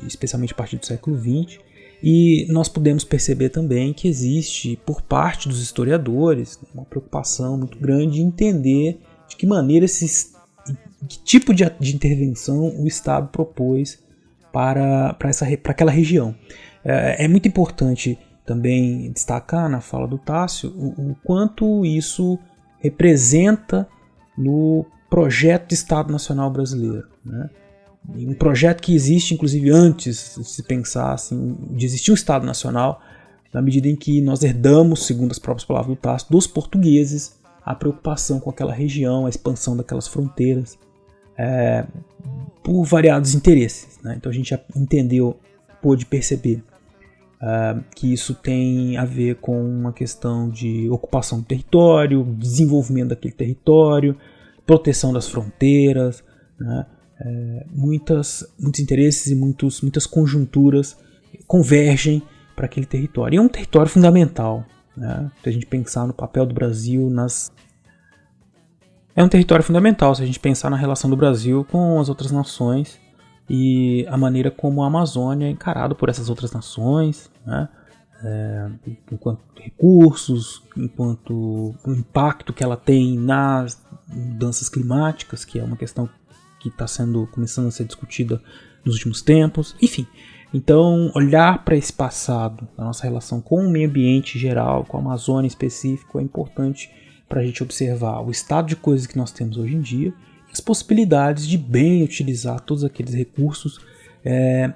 Especialmente a partir do século XX, e nós podemos perceber também que existe, por parte dos historiadores, uma preocupação muito grande em entender de que maneira que tipo de intervenção o Estado propôs para aquela região. É muito importante também destacar na fala do Tássio o quanto isso representa no projeto de Estado Nacional brasileiro, né? Um projeto que existe, inclusive, antes de se pensar assim, de existir um Estado Nacional, na medida em que nós herdamos, segundo as próprias palavras do Tássio, dos portugueses, a preocupação com aquela região, a expansão daquelas fronteiras, por variados interesses, né? Então a gente já pôde perceber que isso tem a ver com uma questão de ocupação do território, desenvolvimento daquele território, proteção das fronteiras, né? Muitos interesses e muitas conjunturas convergem para aquele território. E é um território fundamental, né? Se a gente pensar no papel do Brasil É um território fundamental se a gente pensar na relação do Brasil com as outras nações e a maneira como a Amazônia é encarada por essas outras nações, né? Enquanto recursos, enquanto o impacto que ela tem nas mudanças climáticas, que é uma questão que está começando a ser discutida nos últimos tempos, enfim. Então, olhar para esse passado, a nossa relação com o meio ambiente em geral, com a Amazônia em específico, é importante para a gente observar o estado de coisas que nós temos hoje em dia, as possibilidades de bem utilizar todos aqueles recursos,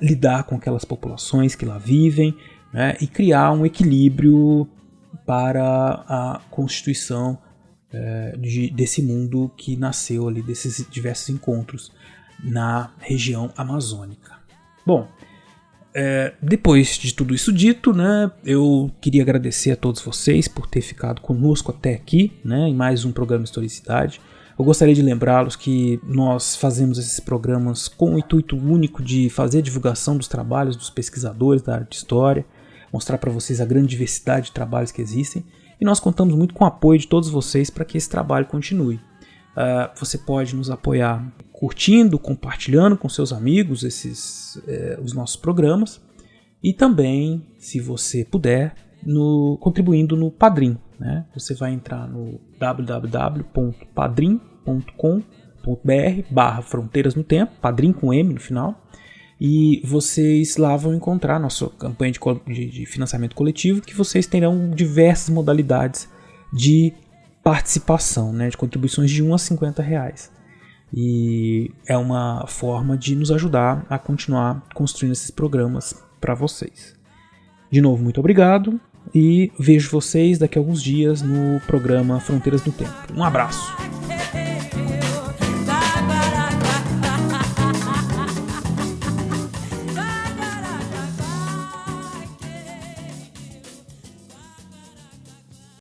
lidar com aquelas populações que lá vivem, né, e criar um equilíbrio para a constituição desse mundo que nasceu ali, desses diversos encontros na região amazônica. Bom, depois de tudo isso dito, né, eu queria agradecer a todos vocês por ter ficado conosco até aqui, né, em mais um programa Historicidade. Eu gostaria de lembrá-los que nós fazemos esses programas com o intuito único de fazer a divulgação dos trabalhos dos pesquisadores da área de história, mostrar para vocês a grande diversidade de trabalhos que existem, e nós contamos muito com o apoio de todos vocês para que esse trabalho continue. Você pode nos apoiar curtindo, compartilhando com seus amigos os nossos programas, e também, se você puder, contribuindo no Padrim, né? Você vai entrar no www.padrim.com.br/Fronteiras no Tempo, Padrim com M no final, e vocês lá vão encontrar nossa campanha de financiamento coletivo, que vocês terão diversas modalidades de participação, né, de contribuições de R$1 a R$50. E é uma forma de nos ajudar a continuar construindo esses programas para vocês. De novo, muito obrigado e vejo vocês daqui a alguns dias no programa Fronteiras no Tempo. Um abraço!